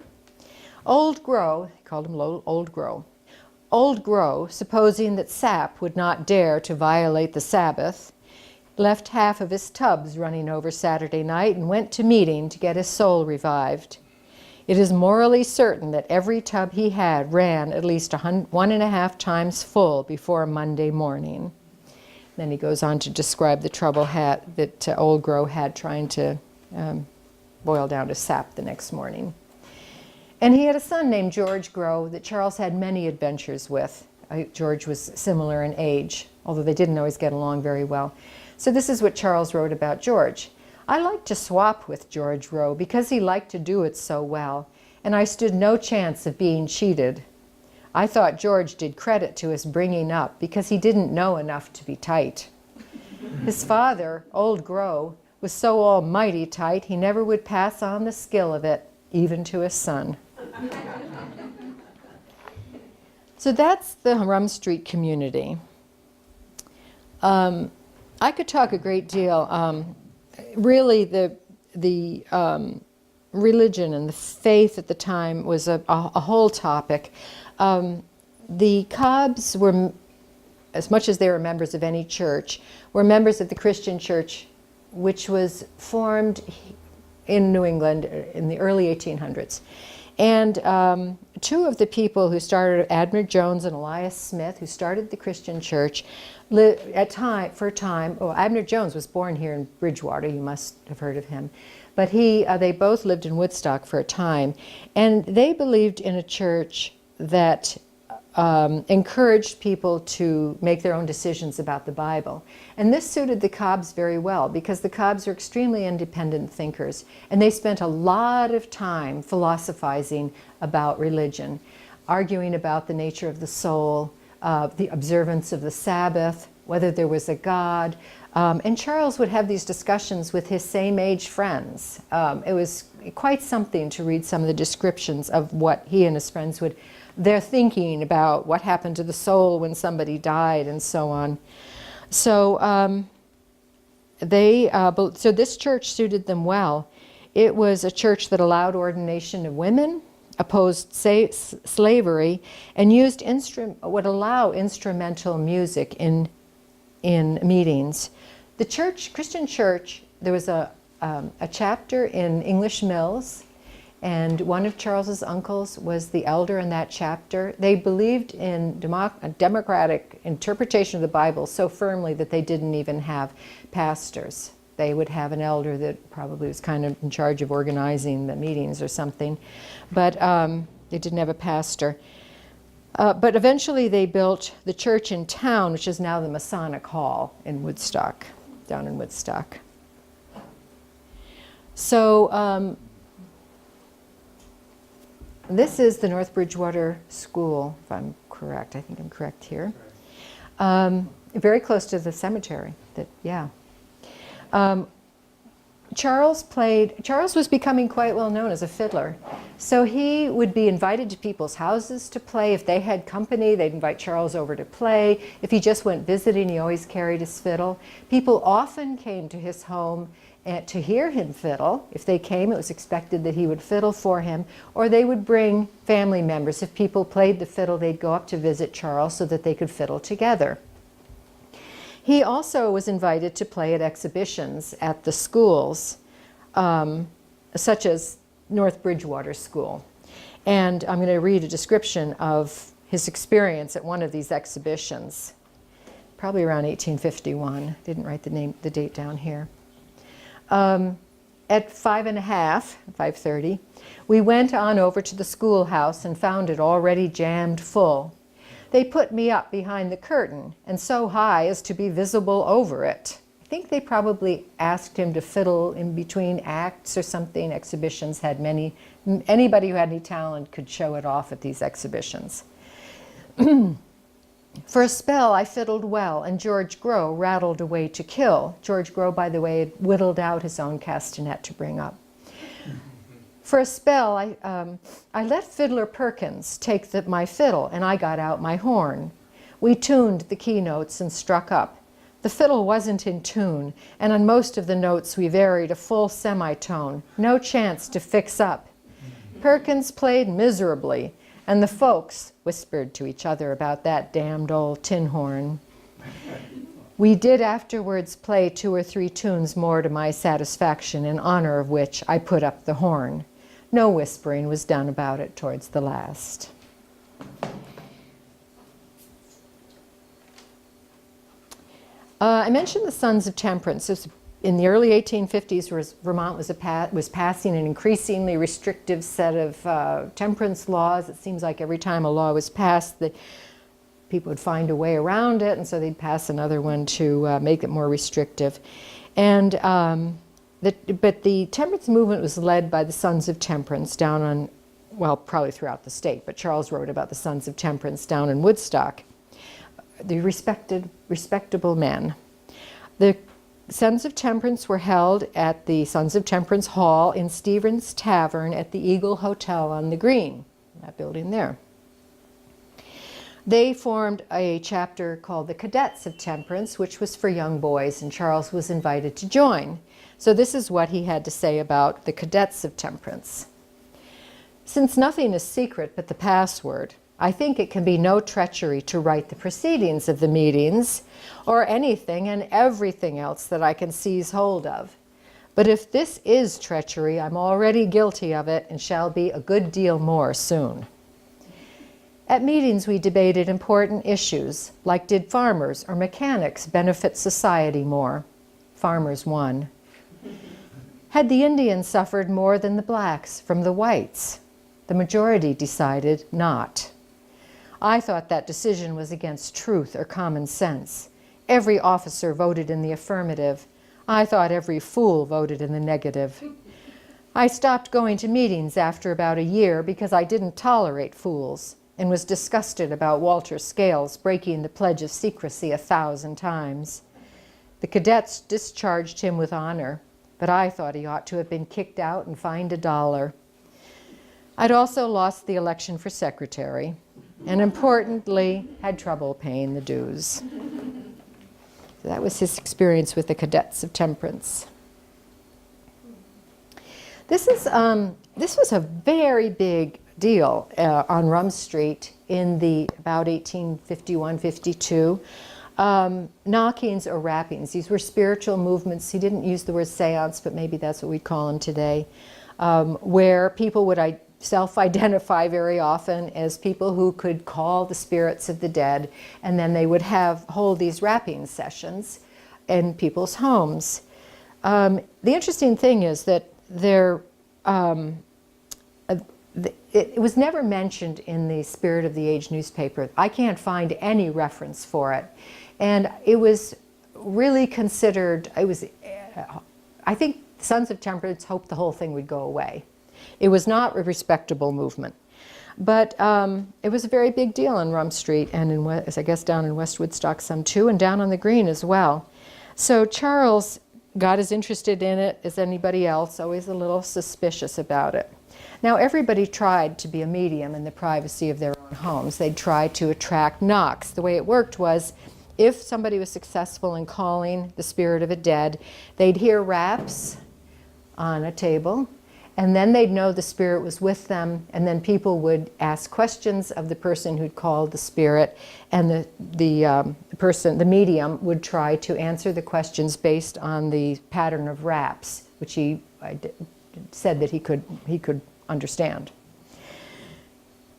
Old Grow, he called him Old Grow. Old Grow, supposing that sap would not dare to violate the Sabbath, left half of his tubs running over Saturday night and went to meeting to get his soul revived. It is morally certain that every tub he had ran at least 1.5 times full before Monday morning. Then he goes on to describe the trouble that Old Grow had trying to boil down to sap the next morning. And he had a son named George Grow that Charles had many adventures with. George was similar in age, although they didn't always get along very well. So this is what Charles wrote about George. I liked to swap with George Grow because he liked to do it so well, and I stood no chance of being cheated. I thought George did credit to his bringing up because he didn't know enough to be tight. His father, old Grow, was so almighty tight he never would pass on the skill of it, even to his son. So that's the Rum Street community. I could talk a great deal. Really, the religion and the faith at the time was a whole topic. The Cobbs were, as much as they were members of any church, were members of the Christian church, which was formed in New England in the early 1800s. And two of the people who started, Abner Jones and Elias Smith, who started the Christian church, Abner Jones was born here in Bridgewater. You must have heard of him. But they both lived in Woodstock for a time. And they believed in a church that encouraged people to make their own decisions about the Bible. And this suited the Cobbs very well because the Cobbs are extremely independent thinkers, and they spent a lot of time philosophizing about religion, arguing about the nature of the soul, the observance of the Sabbath, whether there was a God. And Charles would have these discussions with his same-age friends. It was quite something to read some of the descriptions of what he and his friends they're thinking about what happened to the soul when somebody died and so on. So so this church suited them well. It was a church that allowed ordination of women, opposed slavery, and would allow instrumental music in meetings. The Christian church, there was a chapter in English Mills, and one of Charles's uncles was the elder in that chapter. They believed in a democratic interpretation of the Bible so firmly that they didn't even have pastors. They would have an elder that probably was kind of in charge of organizing the meetings or something, but they didn't have a pastor. But eventually they built the church in town, which is now the Masonic Hall in Woodstock, down in Woodstock. So this is the North Bridgewater School, if I'm correct. I think I'm correct here. Very close to the cemetery. Charles was becoming quite well known as a fiddler. So he would be invited to people's houses to play. If they had company, they'd invite Charles over to play. If he just went visiting, he always carried his fiddle. People often came to his home to hear him fiddle. If they came, it was expected that he would fiddle for him, or they would bring family members. If people played the fiddle, they'd go up to visit Charles so that they could fiddle together. He also was invited to play at exhibitions at the schools, such as North Bridgewater School. And I'm going to read a description of his experience at one of these exhibitions, probably around 1851. Didn't write the date down here. At 5:30, we went on over to the schoolhouse and found it already jammed full. They put me up behind the curtain and so high as to be visible over it. I think they probably asked him to fiddle in between acts or something. Exhibitions had anybody who had any talent could show it off at these exhibitions. For a spell, I fiddled well, and George Grow rattled away to kill. George Grow, by the way, had whittled out his own castanet to bring up. For a spell, I let Fiddler Perkins take my fiddle, and I got out my horn. We tuned the keynotes and struck up. The fiddle wasn't in tune, and on most of the notes we varied a full semitone. No chance to fix up. Perkins played miserably, and the folks whispered to each other about that damned old tin horn. We did afterwards play 2 or 3 tunes more to my satisfaction, in honor of which I put up the horn. No whispering was done about it towards the last. I mentioned the Sons of Temperance. In the early 1850s, Vermont was passing an increasingly restrictive set of temperance laws. It seems like every time a law was passed, that people would find a way around it, and so they'd pass another one to make it more restrictive. And but the temperance movement was led by the Sons of Temperance down on well, probably throughout the state, but Charles wrote about the Sons of Temperance down in Woodstock. The respectable men. The Sons of Temperance were held at the Sons of Temperance Hall in Stevens Tavern at the Eagle Hotel on the Green, that building there. They formed a chapter called the Cadets of Temperance, which was for young boys, and Charles was invited to join. So this is what he had to say about the Cadets of Temperance. Since nothing is secret but the password, I think it can be no treachery to write the proceedings of the meetings, or anything and everything else that I can seize hold of. But if this is treachery, I'm already guilty of it and shall be a good deal more soon. At meetings we debated important issues, like did farmers or mechanics benefit society more? Farmers won. Had the Indians suffered more than the blacks from the whites? The majority decided not. I thought that decision was against truth or common sense. Every officer voted in the affirmative. I thought every fool voted in the negative. I stopped going to meetings after about a year because I didn't tolerate fools and was disgusted about Walter Scales breaking the pledge of secrecy 1,000 times. The cadets discharged him with honor, but I thought he ought to have been kicked out and fined $1. I'd also lost the election for secretary, and importantly, had trouble paying the dues. So that was his experience with the Cadets of Temperance. This was a very big deal on Rum Street in the about 1851-52. Knockings or rappings. These were spiritual movements. He didn't use the word seance, but maybe that's what we'd call them today, where people would self-identify very often as people who could call the spirits of the dead, and then they would hold these rapping sessions in people's homes. The interesting thing is that it was never mentioned in the Spirit of the Age newspaper. I can't find any reference for it. And it was really considered, I think Sons of Temperance hoped the whole thing would go away. It was not a respectable movement. But it was a very big deal on Rum Street and I guess down in West Woodstock some too, and down on the Green as well. So Charles got as interested in it as anybody else, always a little suspicious about it. Now everybody tried to be a medium in the privacy of their own homes. They'd try to attract knocks. The way it worked was, if somebody was successful in calling the spirit of a dead, they'd hear raps on a table, and then they'd know the spirit was with them, and then people would ask questions of the person who'd called the spirit, and the medium would try to answer the questions based on the pattern of raps, which he said that he could understand.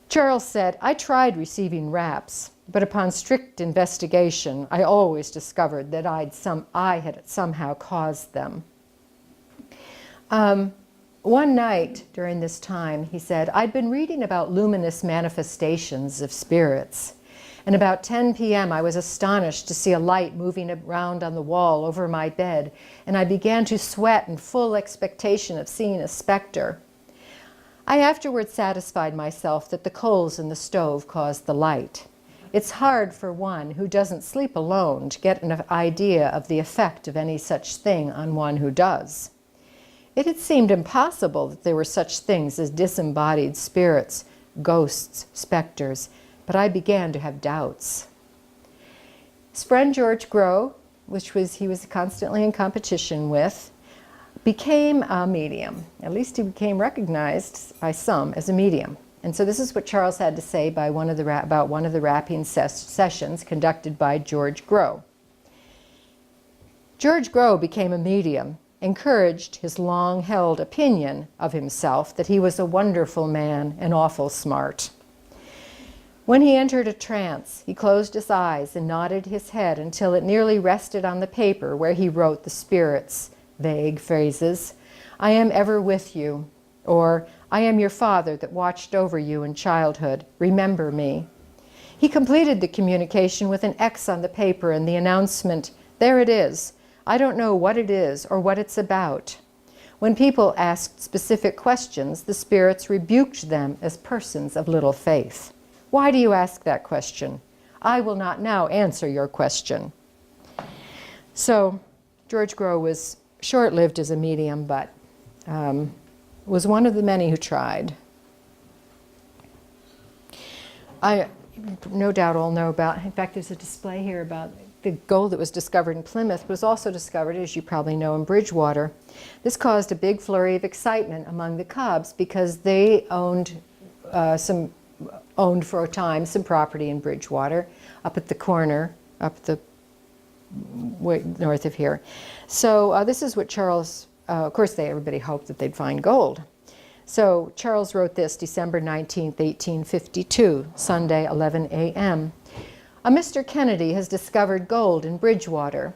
Charles said, I tried receiving raps, but upon strict investigation, I always discovered that I had somehow caused them. One night during this time, he said, I'd been reading about luminous manifestations of spirits, and about 10 p.m. I was astonished to see a light moving around on the wall over my bed, and I began to sweat in full expectation of seeing a specter. I afterwards satisfied myself that the coals in the stove caused the light. It's hard for one who doesn't sleep alone to get an idea of the effect of any such thing on one who does. It had seemed impossible that there were such things as disembodied spirits, ghosts, specters, but I began to have doubts. His friend George Grow, he was constantly in competition with, became a medium. At least he became recognized by some as a medium. And so this is what Charles had to say about one of the rapping sessions conducted by George Grow. George Grow became a medium, encouraged his long-held opinion of himself that he was a wonderful man and awful smart. When he entered a trance, he closed his eyes and nodded his head until it nearly rested on the paper where he wrote the spirit's vague phrases. I am ever with you, or I am your father that watched over you in childhood. Remember me. He completed the communication with an X on the paper and the announcement, there it is. I don't know what it is or what it's about. When people asked specific questions, the spirits rebuked them as persons of little faith. Why do you ask that question? I will not now answer your question. So George Grow was short-lived as a medium, but was one of the many who tried. I no doubt all know about, in fact, there's a display here about the gold that was discovered in Plymouth, but was also discovered, as you probably know, in Bridgewater. This caused a big flurry of excitement among the Cobbs because they owned for a time some property in Bridgewater, up at the corner, up the way north of here. So this is what Charles, of course everybody hoped that they'd find gold. So Charles wrote this December 19th, 1852, Sunday, 11 a.m. A Mr. Kennedy has discovered gold in Bridgewater.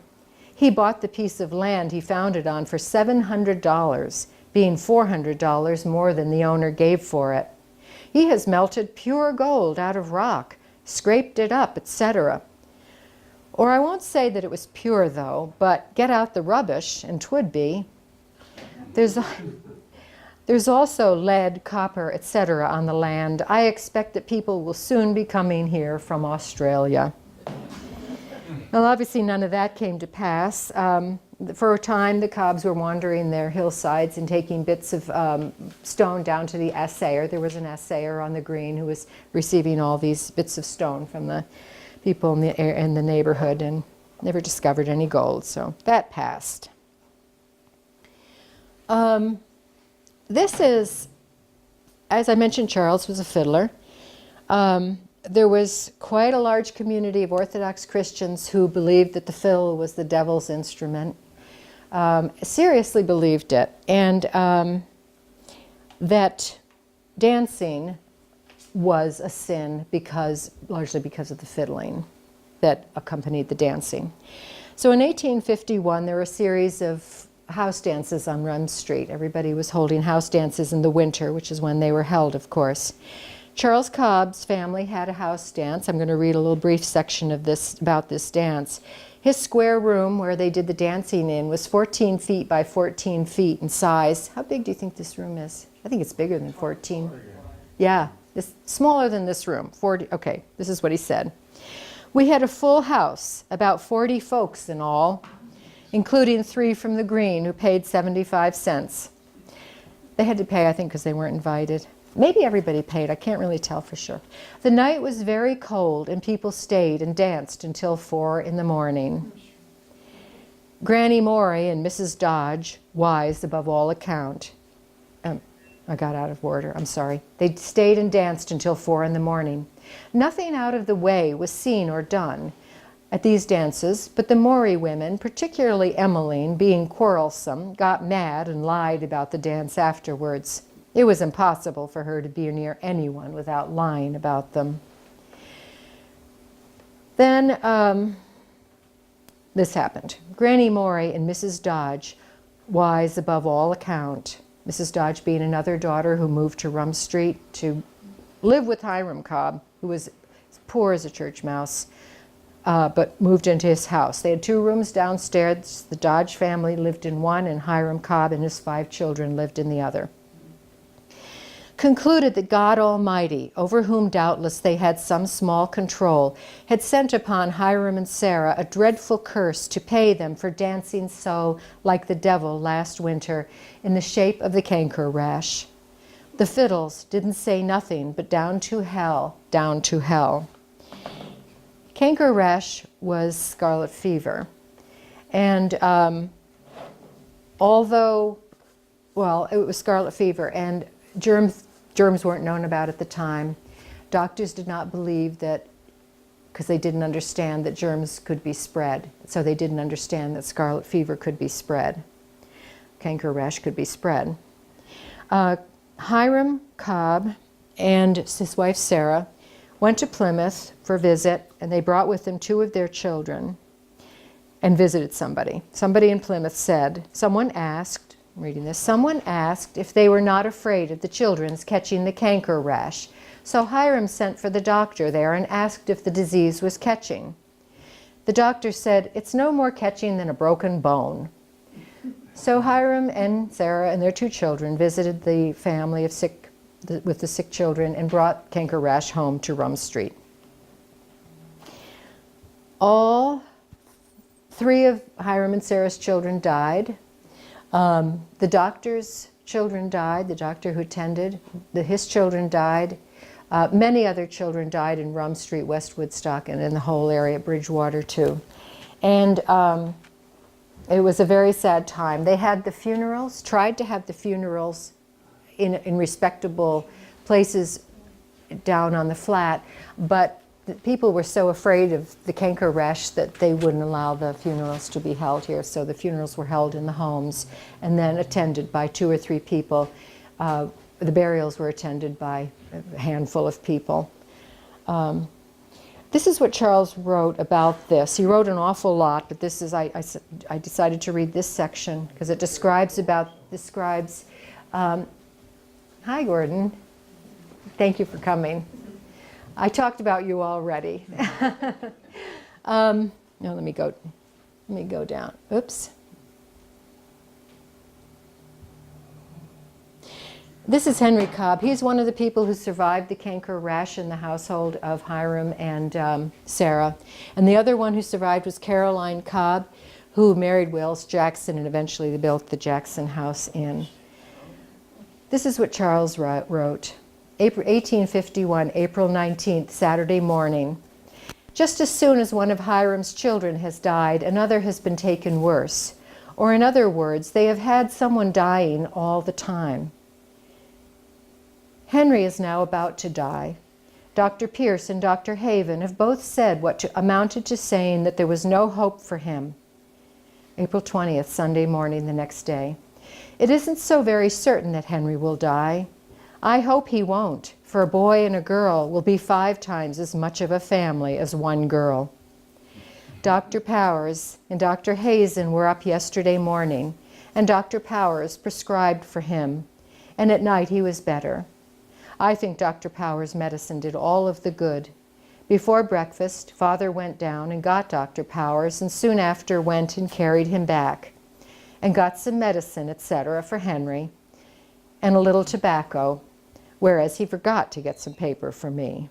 He bought the piece of land he found it on for $700, being $400 more than the owner gave for it. He has melted pure gold out of rock, scraped it up, etc. Or I won't say that it was pure, though, but get out the rubbish, and 'twould be. There's also lead, copper, etc. on the land. I expect that people will soon be coming here from Australia. Well, obviously none of that came to pass. For a time, the Cobbs were wandering their hillsides and taking bits of stone down to the assayer. There was an assayer on the green who was receiving all these bits of stone from the people in the neighborhood, and never discovered any gold, so that passed. This is, as I mentioned, Charles was a fiddler. There was quite a large community of Orthodox Christians who believed that the fiddle was the devil's instrument, seriously believed it, and that dancing was a sin largely because of the fiddling that accompanied the dancing. So in 1851, there were a series of house dances on Rum Street. Everybody was holding house dances in the winter, which is when they were held, of course. Charles Cobb's family had a house dance. I'm going to read a little brief section of this about this dance. His square room where they did the dancing in was 14 feet by 14 feet in size. How big do you think this room is? I think it's bigger than 14. Yeah, it's smaller than this room. 40. Okay, this is what he said. We had a full house, about 40 folks in all, including 3 from the green who paid 75 cents. They had to pay, I think, because they weren't invited. Maybe everybody paid, I can't really tell for sure. The night was very cold and people stayed and danced until 4 in the morning. Granny Morey and Mrs. Dodge, wise above all account. I got out of order, I'm sorry. They stayed and danced until 4 in the morning. Nothing out of the way was seen or done at these dances, but the Morey women, particularly Emmeline, being quarrelsome, got mad and lied about the dance afterwards. It was impossible for her to be near anyone without lying about them. Then this happened. Granny Morey and Mrs. Dodge, wise above all account, Mrs. Dodge being another daughter who moved to Rum Street to live with Hiram Cobb, who was poor as a church mouse, but moved into his house. They had 2 rooms downstairs. The Dodge family lived in one, and Hiram Cobb and his 5 children lived in the other. Concluded that God Almighty, over whom doubtless they had some small control, had sent upon Hiram and Sarah a dreadful curse to pay them for dancing so like the devil last winter in the shape of the Canker Rash. The fiddles didn't say nothing but down to hell, down to hell. Canker Rash was scarlet fever. And although, well, it was scarlet fever, and germs weren't known about at the time. Doctors did not believe that, because they didn't understand that germs could be spread. So they didn't understand that scarlet fever could be spread. Canker rash could be spread. Hiram Cobb and his wife Sarah went to Plymouth for a visit, and they brought with them 2 of their children and visited somebody. Somebody in Plymouth said, someone asked if they were not afraid of the children's catching the canker rash. So Hiram sent for the doctor there and asked if the disease was catching. The doctor said, it's no more catching than a broken bone. So Hiram and Sarah and their 2 children visited the family of with the sick children and brought Canker Rash home to Rum Street. All 3 of Hiram and Sarah's children died. The doctor's children died, the doctor who tended, his children died. Many other children died in Rum Street, West Woodstock, and in the whole area, Bridgewater too. And it was a very sad time. They had the funerals, tried to have the funerals in respectable places down on the flat, but the people were so afraid of the Canker Rash that they wouldn't allow the funerals to be held here. So the funerals were held in the homes and then attended by 2 or 3 people. The burials were attended by a handful of people. This is what Charles wrote about this. He wrote an awful lot, but this is, I decided to read this section because it describes, hi Gordon, thank you for coming. I talked about you already. No, let me go down, oops. This is Henry Cobb. He's one of the people who survived the Canker Rash in the household of Hiram and Sarah. And the other one who survived was Caroline Cobb, who married Wells Jackson, and eventually they built the Jackson House Inn. This is what Charles wrote. 1851, April 19th, Saturday morning. Just as soon as one of Hiram's children has died, another has been taken worse. Or in other words, they have had someone dying all the time. Henry is now about to die. Dr. Pierce and Dr. Haven have both said what amounted to saying that there was no hope for him. April 20th, Sunday morning, the next day. It isn't so very certain that Henry will die. I hope he won't, for a boy and a girl will be 5 times as much of a family as one girl. Dr. Powers and Dr. Hazen were up yesterday morning, and Dr. Powers prescribed for him, and at night he was better. I think Dr. Powers' medicine did all of the good. Before breakfast, Father went down and got Dr. Powers, and soon after went and carried him back, and got some medicine, etc., for Henry, and a little tobacco, whereas he forgot to get some paper for me.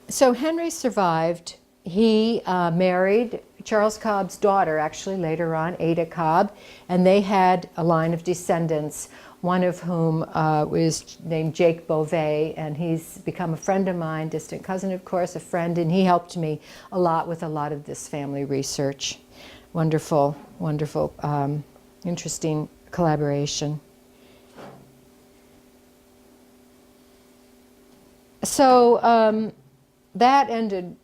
So Henry survived. He married Charles Cobb's daughter, actually, later on, Ada Cobb, and they had a line of descendants, one of whom was named Jake Beauvais, and he's become a friend of mine, distant cousin, of course, a friend, and he helped me a lot with a lot of this family research. Wonderful, wonderful, interesting collaboration. So that ended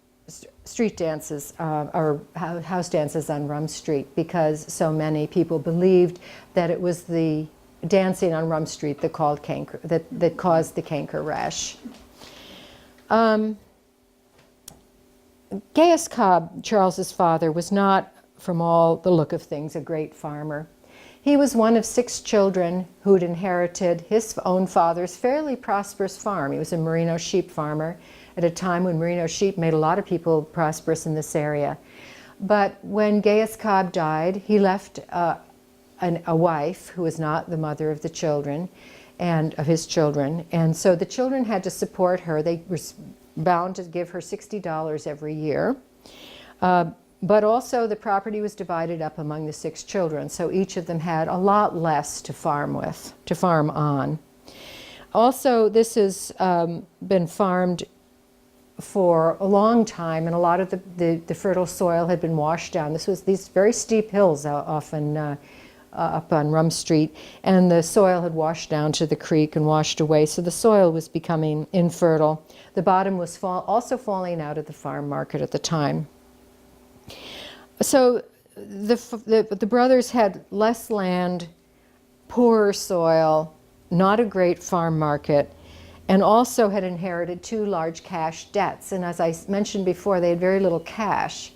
street dances or house dances on Rum Street because so many people believed that it was the dancing on Rum Street that caused the Canker Rash. Gaius Cobb, Charles's father, was not, from all the look of things, a great farmer. He was one of 6 children who'd inherited his own father's fairly prosperous farm. He was a merino sheep farmer at a time when merino sheep made a lot of people prosperous in this area. But when Gaius Cobb died, he left a wife who was not the mother of the children and of his children. And so the children had to support her. They were bound to give her $60 every year. But also the property was divided up among the 6 children, so each of them had a lot less to farm on. Also, this has been farmed for a long time, and a lot of the fertile soil had been washed down. These very steep hills often up on Rum Street, and the soil had washed down to the creek and washed away, so the soil was becoming infertile. The bottom was also falling out of the farm market at the time. So the brothers had less land, poorer soil, not a great farm market, and also had inherited 2 large cash debts. And as I mentioned before, they had very little cash.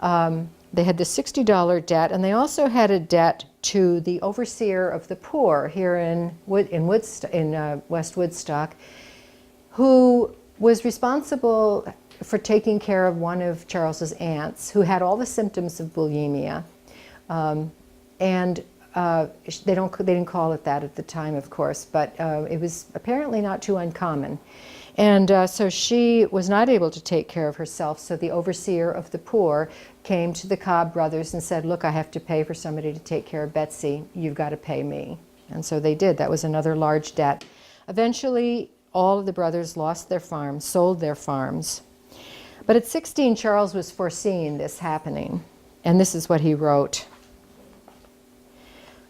They had the $60 debt, and they also had a debt to the overseer of the poor here in West Woodstock, who was responsible for taking care of one of Charles's aunts who had all the symptoms of bulimia. They didn't call it that at the time, of course, but it was apparently not too uncommon. And so she was not able to take care of herself, so the overseer of the poor came to the Cobb brothers and said, look, I have to pay for somebody to take care of Betsy. You've got to pay me. And so they did. That was another large debt. Eventually, all of the brothers lost their farms, sold their farms. But at 16, Charles was foreseeing this happening. And this is what he wrote.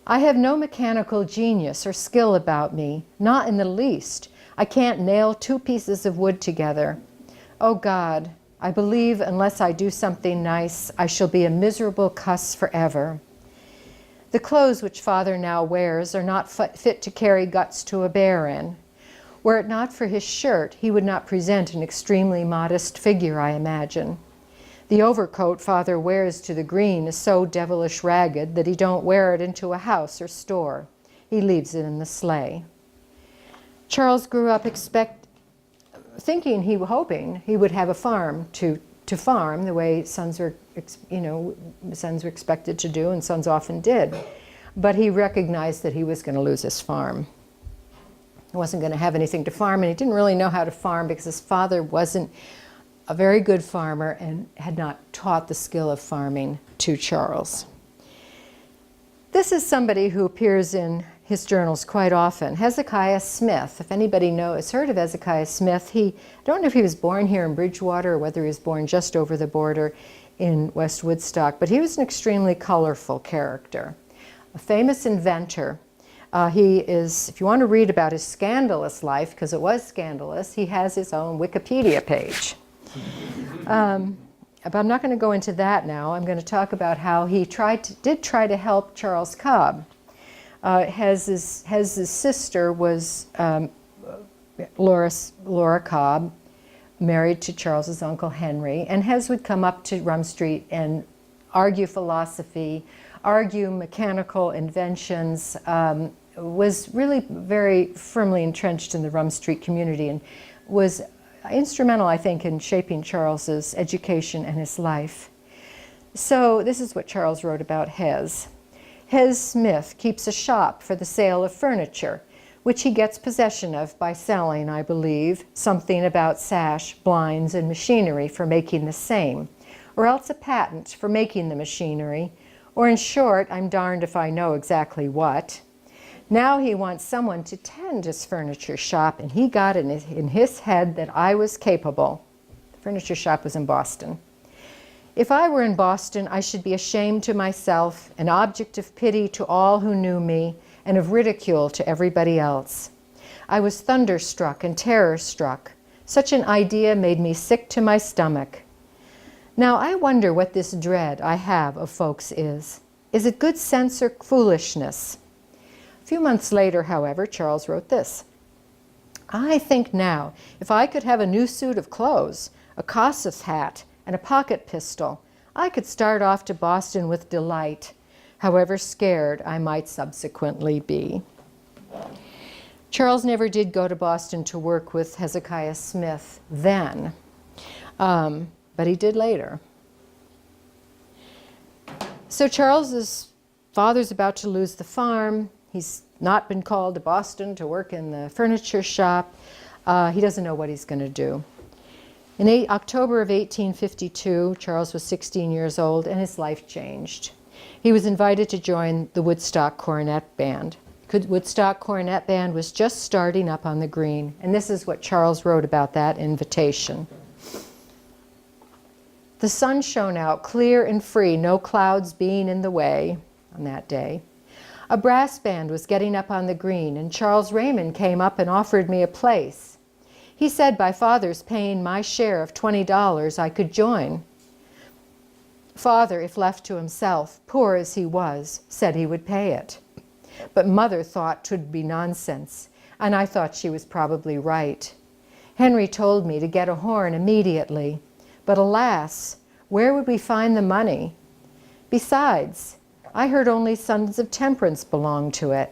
I have no mechanical genius or skill about me, not in the least. I can't nail two pieces of wood together. Oh God, I believe unless I do something nice, I shall be a miserable cuss forever. The clothes which Father now wears are not fit to carry guts to a bear in. Were it not for his shirt, he would not present an extremely modest figure, I imagine. The overcoat Father wears to the green is so devilish ragged that he don't wear it into a house or store. He leaves it in the sleigh. Charles grew up hoping he would have a farm to farm the way sons were expected to do, and sons often did. But he recognized that he was going to lose his farm. He wasn't going to have anything to farm, and he didn't really know how to farm because his father wasn't a very good farmer and had not taught the skill of farming to Charles. This is somebody who appears in his journals quite often, Hezekiah Smith. If anybody has heard of Hezekiah Smith, I don't know if he was born here in Bridgewater or whether he was born just over the border in West Woodstock, but he was an extremely colorful character, a famous inventor. He is, if you want to read about his scandalous life, because it was scandalous, he has his own Wikipedia page. But I'm not going to go into that now. I'm going to talk about how he did try to help Charles Cobb. Hez's sister was Laura Cobb, married to Charles's uncle Henry, and Hez would come up to Rum Street and argue philosophy, argue mechanical inventions, was really very firmly entrenched in the Rum Street community and was instrumental, I think, in shaping Charles's education and his life. So this is what Charles wrote about Hez. Hez Smith keeps a shop for the sale of furniture, which he gets possession of by selling, I believe, something about sash, blinds, and machinery for making the same, or else a patent for making the machinery, or in short, I'm darned if I know exactly what. Now he wants someone to tend his furniture shop, and he got in his head that I was capable. The furniture shop was in Boston. If I were in Boston, I should be ashamed to myself, an object of pity to all who knew me, and of ridicule to everybody else. I was thunderstruck and terror-struck. Such an idea made me sick to my stomach. Now I wonder what this dread I have of folks is. Is it good sense or foolishness? A few months later, however, Charles wrote this. I think now, if I could have a new suit of clothes, a Kossuth hat, and a pocket pistol, I could start off to Boston with delight, however scared I might subsequently be. Charles never did go to Boston to work with Hezekiah Smith then, but he did later. So Charles's father's about to lose the farm. He's not been called to Boston to work in the furniture shop. He doesn't know what he's going to do. In October of 1852, Charles was 16 years old, and his life changed. He was invited to join the Woodstock Cornet Band. Woodstock Cornet Band was just starting up on the green, and this is what Charles wrote about that invitation. The sun shone out clear and free, no clouds being in the way on that day. A brass band was getting up on the green, and Charles Raymond came up and offered me a place. He said by Father's paying my share of $20, I could join. Father, if left to himself, poor as he was, said he would pay it. But Mother thought 'twould be nonsense, and I thought she was probably right. Henry told me to get a horn immediately, but alas, where would we find the money? Besides, I heard only Sons of Temperance belonged to it.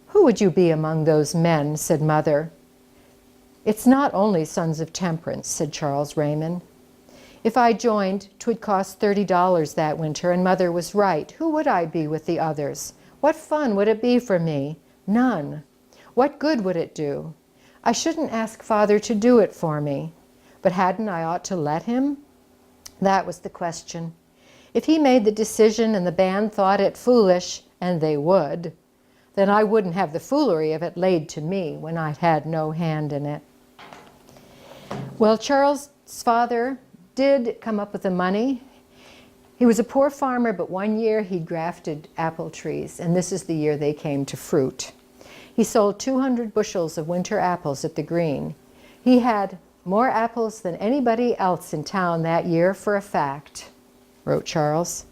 Who would you be among those men, said Mother. It's not only Sons of Temperance, said Charles Raymond. If I joined, 'twould cost $30 that winter, and Mother was right. Who would I be with the others? What fun would it be for me? None. What good would it do? I shouldn't ask Father to do it for me. But hadn't I ought to let him? That was the question. If he made the decision and the band thought it foolish, and they would, then I wouldn't have the foolery of it laid to me when I'd had no hand in it. Well, Charles' father did come up with the money. He was a poor farmer, but one year he grafted apple trees, and this is the year they came to fruit. He sold 200 bushels of winter apples at the Green. He had more apples than anybody else in town that year for a fact, wrote Charles.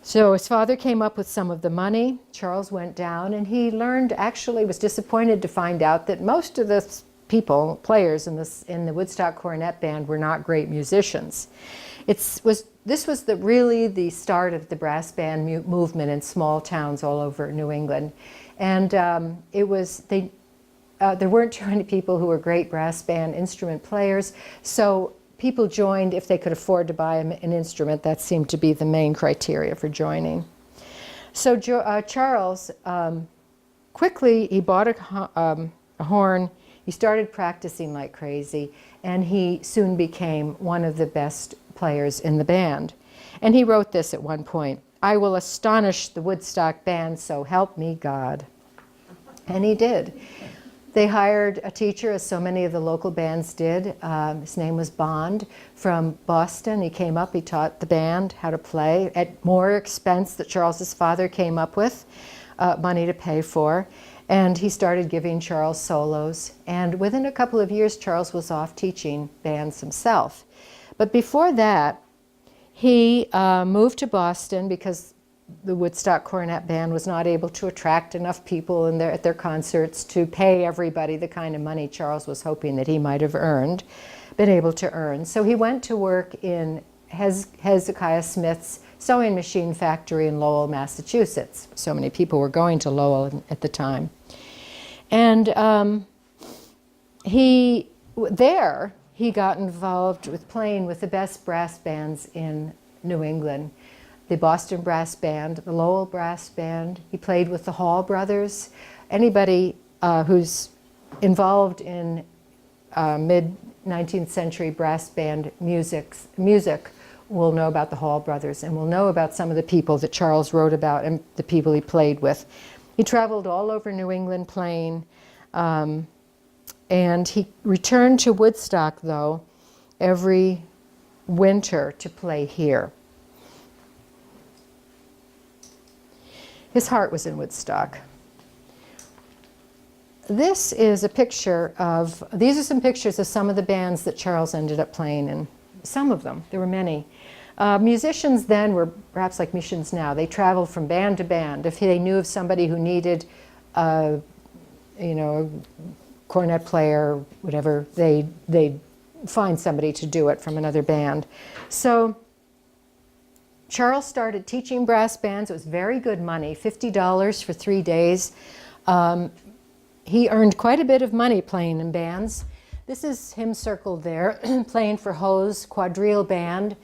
So his father came up with some of the money. Charles went down and he learned, actually was disappointed to find out that most of the players in the Woodstock Cornet Band were not great musicians. This was really the start of the brass band movement in small towns all over New England. And there weren't too many people who were great brass band instrument players, so people joined if they could afford to buy an instrument. That seemed to be the main criteria for joining. So Charles, quickly he bought a horn. He started practicing like crazy, and he soon became one of the best players in the band. And he wrote this at one point: "I will astonish the Woodstock band, so help me God." And he did. They hired a teacher, as so many of the local bands did. His name was Bond from Boston. He came up, he taught the band how to play at more expense that Charles's father came up with, money to pay for. And he started giving Charles solos. And within a couple of years, Charles was off teaching bands himself. But before that, he moved to Boston because the Woodstock Cornet Band was not able to attract enough people at their concerts to pay everybody the kind of money Charles was hoping that he might have been able to earn. So he went to work in Hezekiah Smith's sewing machine factory in Lowell, Massachusetts. So many people were going to Lowell at the time. And he got involved with playing with the best brass bands in New England. The Boston Brass Band, the Lowell Brass Band. He played with the Hall Brothers. Anybody who's involved in mid-19th century brass band music will know about the Hall Brothers and will know about some of the people that Charles wrote about and the people he played with. He traveled all over New England playing, and he returned to Woodstock, though, every winter to play here. His heart was in Woodstock. These are some pictures of some of the bands that Charles ended up playing in. Some of them, there were many. Musicians then were perhaps like musicians now. They traveled from band to band. If they knew of somebody who needed, a cornet player, whatever, they'd find somebody to do it from another band. So Charles started teaching brass bands. It was very good money, $50 for 3 days. He earned quite a bit of money playing in bands. This is him circled there, playing for Ho's quadrille band.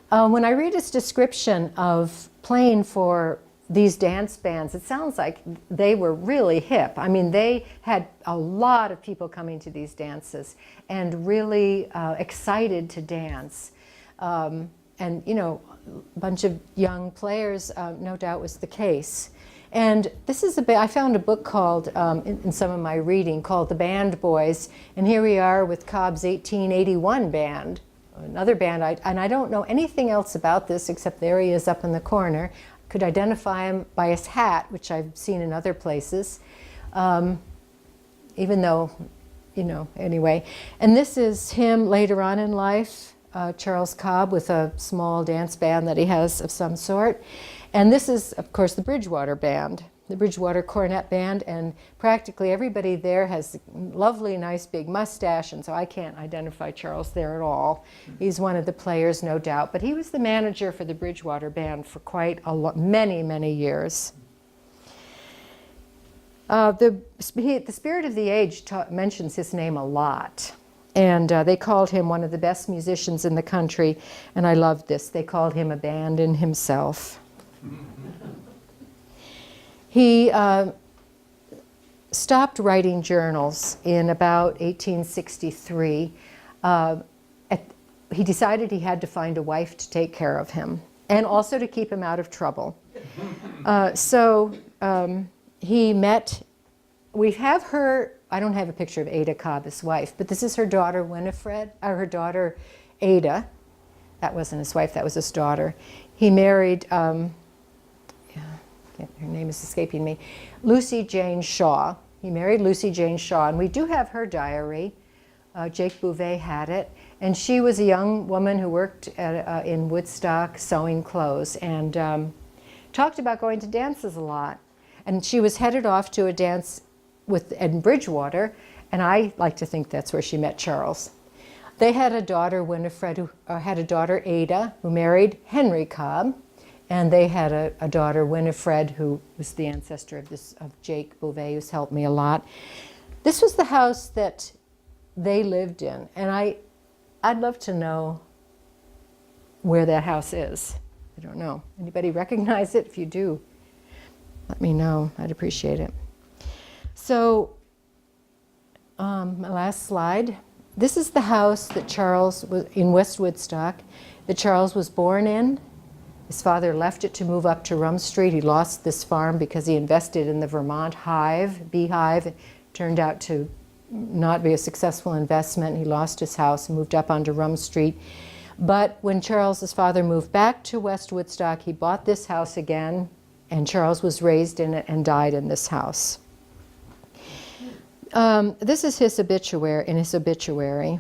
When I read his description of playing for these dance bands, it sounds like they were really hip. I mean, they had a lot of people coming to these dances and really excited to dance. And, a bunch of young players, no doubt was the case. And this is I found a book called, in some of my reading, called The Band Boys. And here we are with Cobb's 1881 band, another band. And I don't know anything else about this except there he is up in the corner. Could identify him by his hat, which I've seen in other places, even though, anyway. And this is him later on in life, Charles Cobb, with a small dance band that he has of some sort. And this is, of course, the Bridgewater band, the Bridgewater Cornet Band, and practically everybody there has lovely, nice, big mustache, and so I can't identify Charles there at all. He's one of the players, no doubt, but he was the manager for the Bridgewater Band for quite many, many years. The Spirit of the Age mentions his name a lot. And they called him one of the best musicians in the country. And I loved this. They called him a band in himself. He stopped writing journals in about 1863. He decided he had to find a wife to take care of him and also to keep him out of trouble. He met, we have her, I don't have a picture of Ada Cobb, his wife, but this is her daughter Winifred, or her daughter Ada. That wasn't his wife, that was his daughter. He married, her name is escaping me, Lucy Jane Shaw. He married Lucy Jane Shaw, and we do have her diary. Jake Bouvet had it, and she was a young woman who worked in Woodstock sewing clothes and talked about going to dances a lot. And she was headed off to a dance in Bridgewater, and I like to think that's where she met Charles. They had a daughter, Winifred, who had a daughter, Ada, who married Henry Cobb, and they had a daughter, Winifred, who was the ancestor of Jake Bouvet, who's helped me a lot. This was the house that they lived in, and I'd love to know where that house is. I don't know. Anybody recognize it? If you do, let me know. I'd appreciate it. So, my last slide. This is the house that Charles was in West Woodstock, that Charles was born in. His father left it to move up to Rum Street. He lost this farm because he invested in the Vermont beehive. It turned out to not be a successful investment. He lost his house and moved up onto Rum Street. But when Charles's father moved back to West Woodstock, he bought this house again, and Charles was raised in it and died in this house. This is his obituary.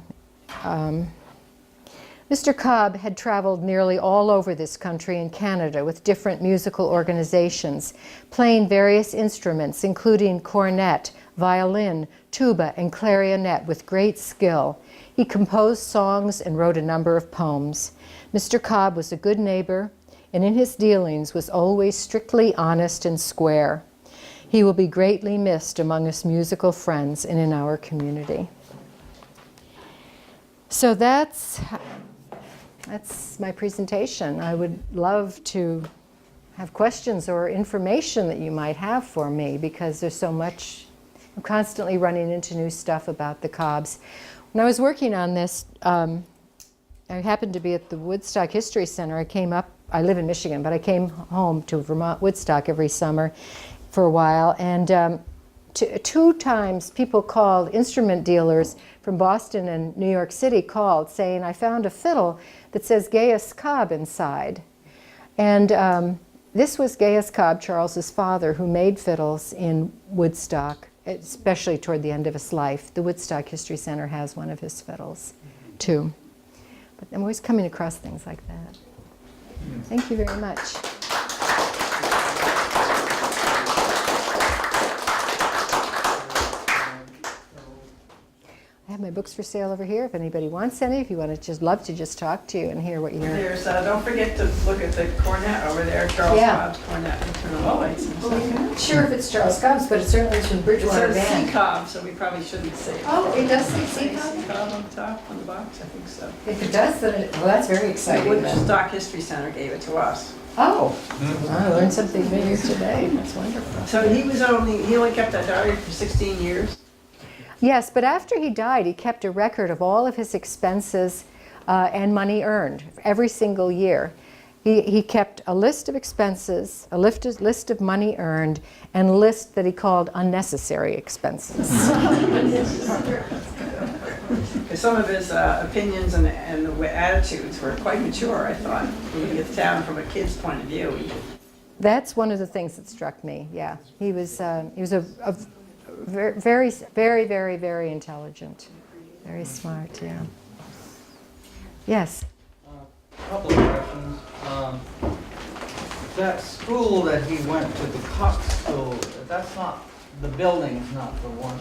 Mr. Cobb had traveled nearly all over this country and Canada with different musical organizations, playing various instruments, including cornet, violin, tuba, and clarionet with great skill. He composed songs and wrote a number of poems. Mr. Cobb was a good neighbor, and in his dealings was always strictly honest and square. He will be greatly missed among us musical friends and in our community. So that's my presentation. I would love to have questions or information that you might have for me, because there's so much. I'm constantly running into new stuff about the Cobbs. When I was working on this, I happened to be at the Woodstock History Center. I live in Michigan, but I came home to Vermont, Woodstock every summer for a while. And two times people called, instrument dealers from Boston and New York City called saying, I found a fiddle that says Gaius Cobb inside. And this was Gaius Cobb, Charles's father, who made fiddles in Woodstock, especially toward the end of his life. The Woodstock History Center has one of his fiddles, too. But I'm always coming across things like that. Thank you very much. I have my books for sale over here if anybody wants any, if you want to love to just talk to you and hear what you're... There's, don't forget to look at the cornet over there, Charles Cobb's cornet, and turn on the lights and stuff. I'm not sure if it's Charles Cobb's, but it certainly is from Bridgewater It says Band. C. Cobb, so we probably shouldn't say it. Oh, it does say C. C. Cobb? Cobb on the top, on the box, I think so. If it does, then well, that's very The exciting. Woodstock History Center gave it to us. Oh, I learned something new today. That's wonderful. So he only kept that diary for 16 years? Yes, but after he died, he kept a record of all of his expenses and money earned every single year. He kept a list of expenses, a list of money earned, and a list that he called unnecessary expenses. Some of his opinions and attitudes were quite mature, I thought, looking at the town from a kid's point of view. That's one of the things that struck me. Yeah, he was a very, very, very, very intelligent, very smart. Yeah. Yes. A couple of questions. That school that he went to, the Cox School, that's not, the building's not the one,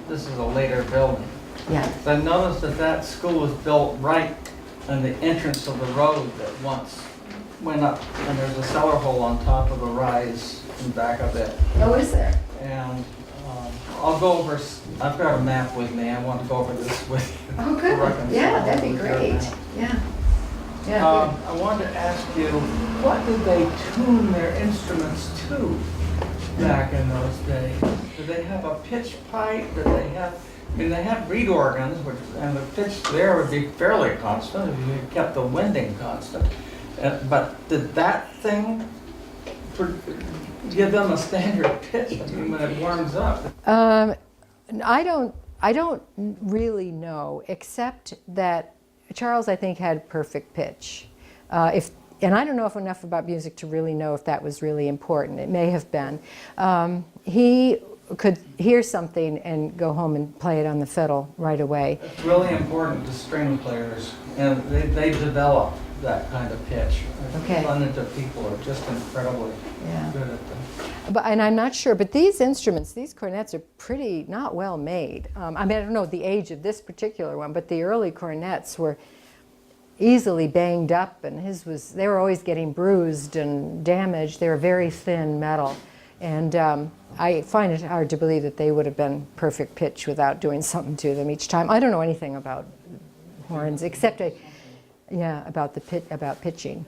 this is a later building. Yeah. So I noticed that school was built right on the entrance of the road that once went up, and there's a cellar hole on top of the rise in back of it. Oh, is there? And I'll go over, I've got a map with me, I want to go over this with you. Oh, good. Reconcile Yeah, that'd be what we great. got Yeah. now. I wanted to ask you, what did they tune their instruments to back in those days? Did they have a pitch pipe? Did they have, I mean, they had reed organs, which, and the pitch there would be fairly constant if you kept the winding constant. But did that thing give them a standard pitch, I mean, when it warms up? I don't really know, except that Charles, I think, had perfect pitch. And I don't know enough about music to really know if that was really important. It may have been. He could hear something and go home and play it on the fiddle right away. It's really important to string players, and they develop that kind of pitch. Okay. Abundant people are just incredibly Yeah. good at them. And I'm not sure, but these instruments, these cornets are pretty not well made. I mean, I don't know the age of this particular one, but the early cornets were easily banged up, and they were always getting bruised and damaged. They were very thin metal. And I find it hard to believe that they would have been perfect pitch without doing something to them each time. I don't know anything about horns, except about pitching.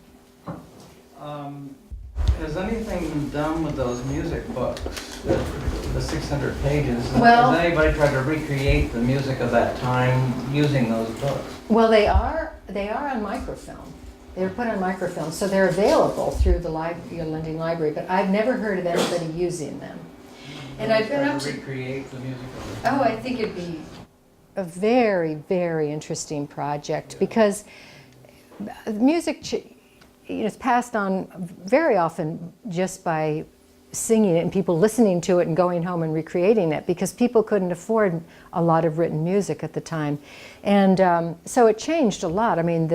Has anything been done with those music books, the 600 pages? Well- Has anybody tried to recreate the music of that time using those books? Well, they are on microfilm. They were put on microfilm, so they're available through the lending library, but I've never heard of anybody using them. And I've been up to recreate the music of the time. Oh, I think it'd be a very, very interesting project, because music is passed on very often just by singing it and people listening to it and going home and recreating it, because people couldn't afford a lot of written music at the time. And so it changed a lot. I mean,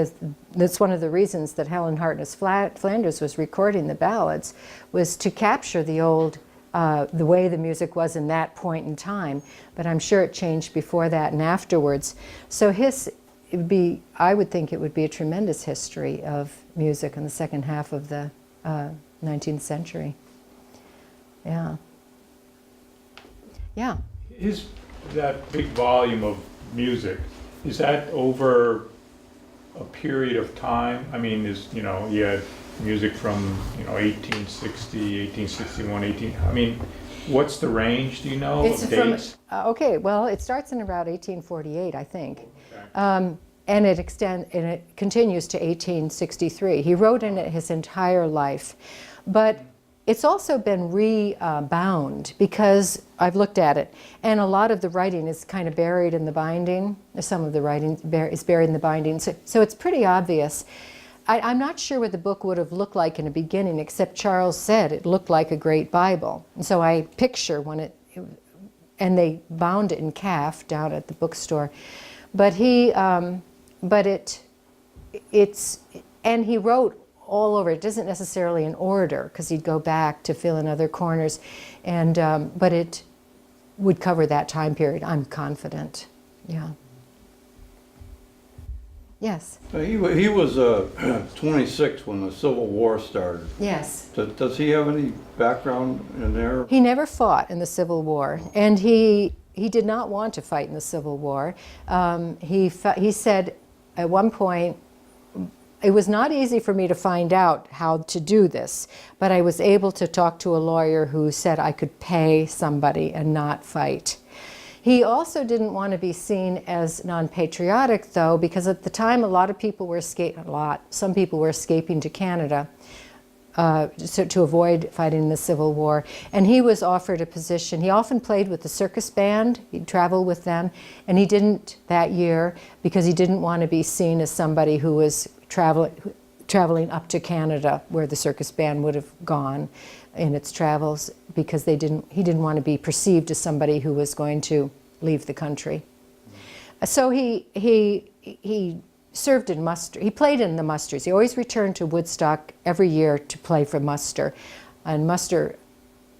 that's one of the reasons that Helen Hartness Flanders was recording the ballads, was to capture the old, the way the music was in that point in time. But I'm sure it changed before that and afterwards. So I would think it would be a tremendous history of music in the second half of the 19th century. Yeah. Yeah. That big volume of music, is that over a period of time? I mean, you had music from, 1860, 1861, I mean, what's the range, do you know, of dates? Okay, well, it starts in about 1848, I think. Okay. And it continues to 1863. He wrote in it his entire life. But it's also been rebound, because I've looked at it, and a lot of the writing is kind of buried in the binding. Some of the writing is buried in the binding, so it's pretty obvious. I'm not sure what the book would have looked like in the beginning, except Charles said it looked like a great Bible. And so I picture and they bound it in calf down at the bookstore. But he wrote all over. It isn't necessarily in order, because he'd go back to fill in other corners, but it would cover that time period, I'm confident. Yeah. Yes. He was 26 when the Civil War started. Yes. Does he have any background in there? He never fought in the Civil War, and he did not want to fight in the Civil War. He said at one point, it was not easy for me to find out how to do this, but I was able to talk to a lawyer who said I could pay somebody and not fight. He also didn't want to be seen as non-patriotic, though, because at the time some people were escaping to Canada to avoid fighting in the Civil War. And he was offered a position. He often played with the circus band. He'd travel with them. And he didn't that year, because he didn't want to be seen as somebody who was traveling up to Canada, where the circus band would have gone in its travels, because he didn't want to be perceived as somebody who was going to leave the country. So he served in muster. He played in the musters. He always returned to Woodstock every year to play for muster. And muster,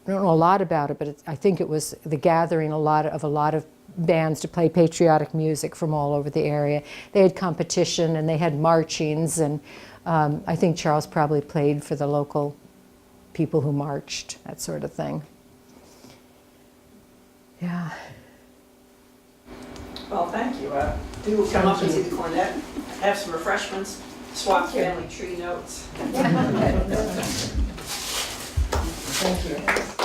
I don't know a lot about it, but I think it was the gathering of a lot of bands to play patriotic music from all over the area. They had competition and they had marchings, and I think Charles probably played for the local people who marched, that sort of thing. Yeah. Well, thank you. Do come up and see the cornet, have some refreshments, swap family tree notes. Thank you.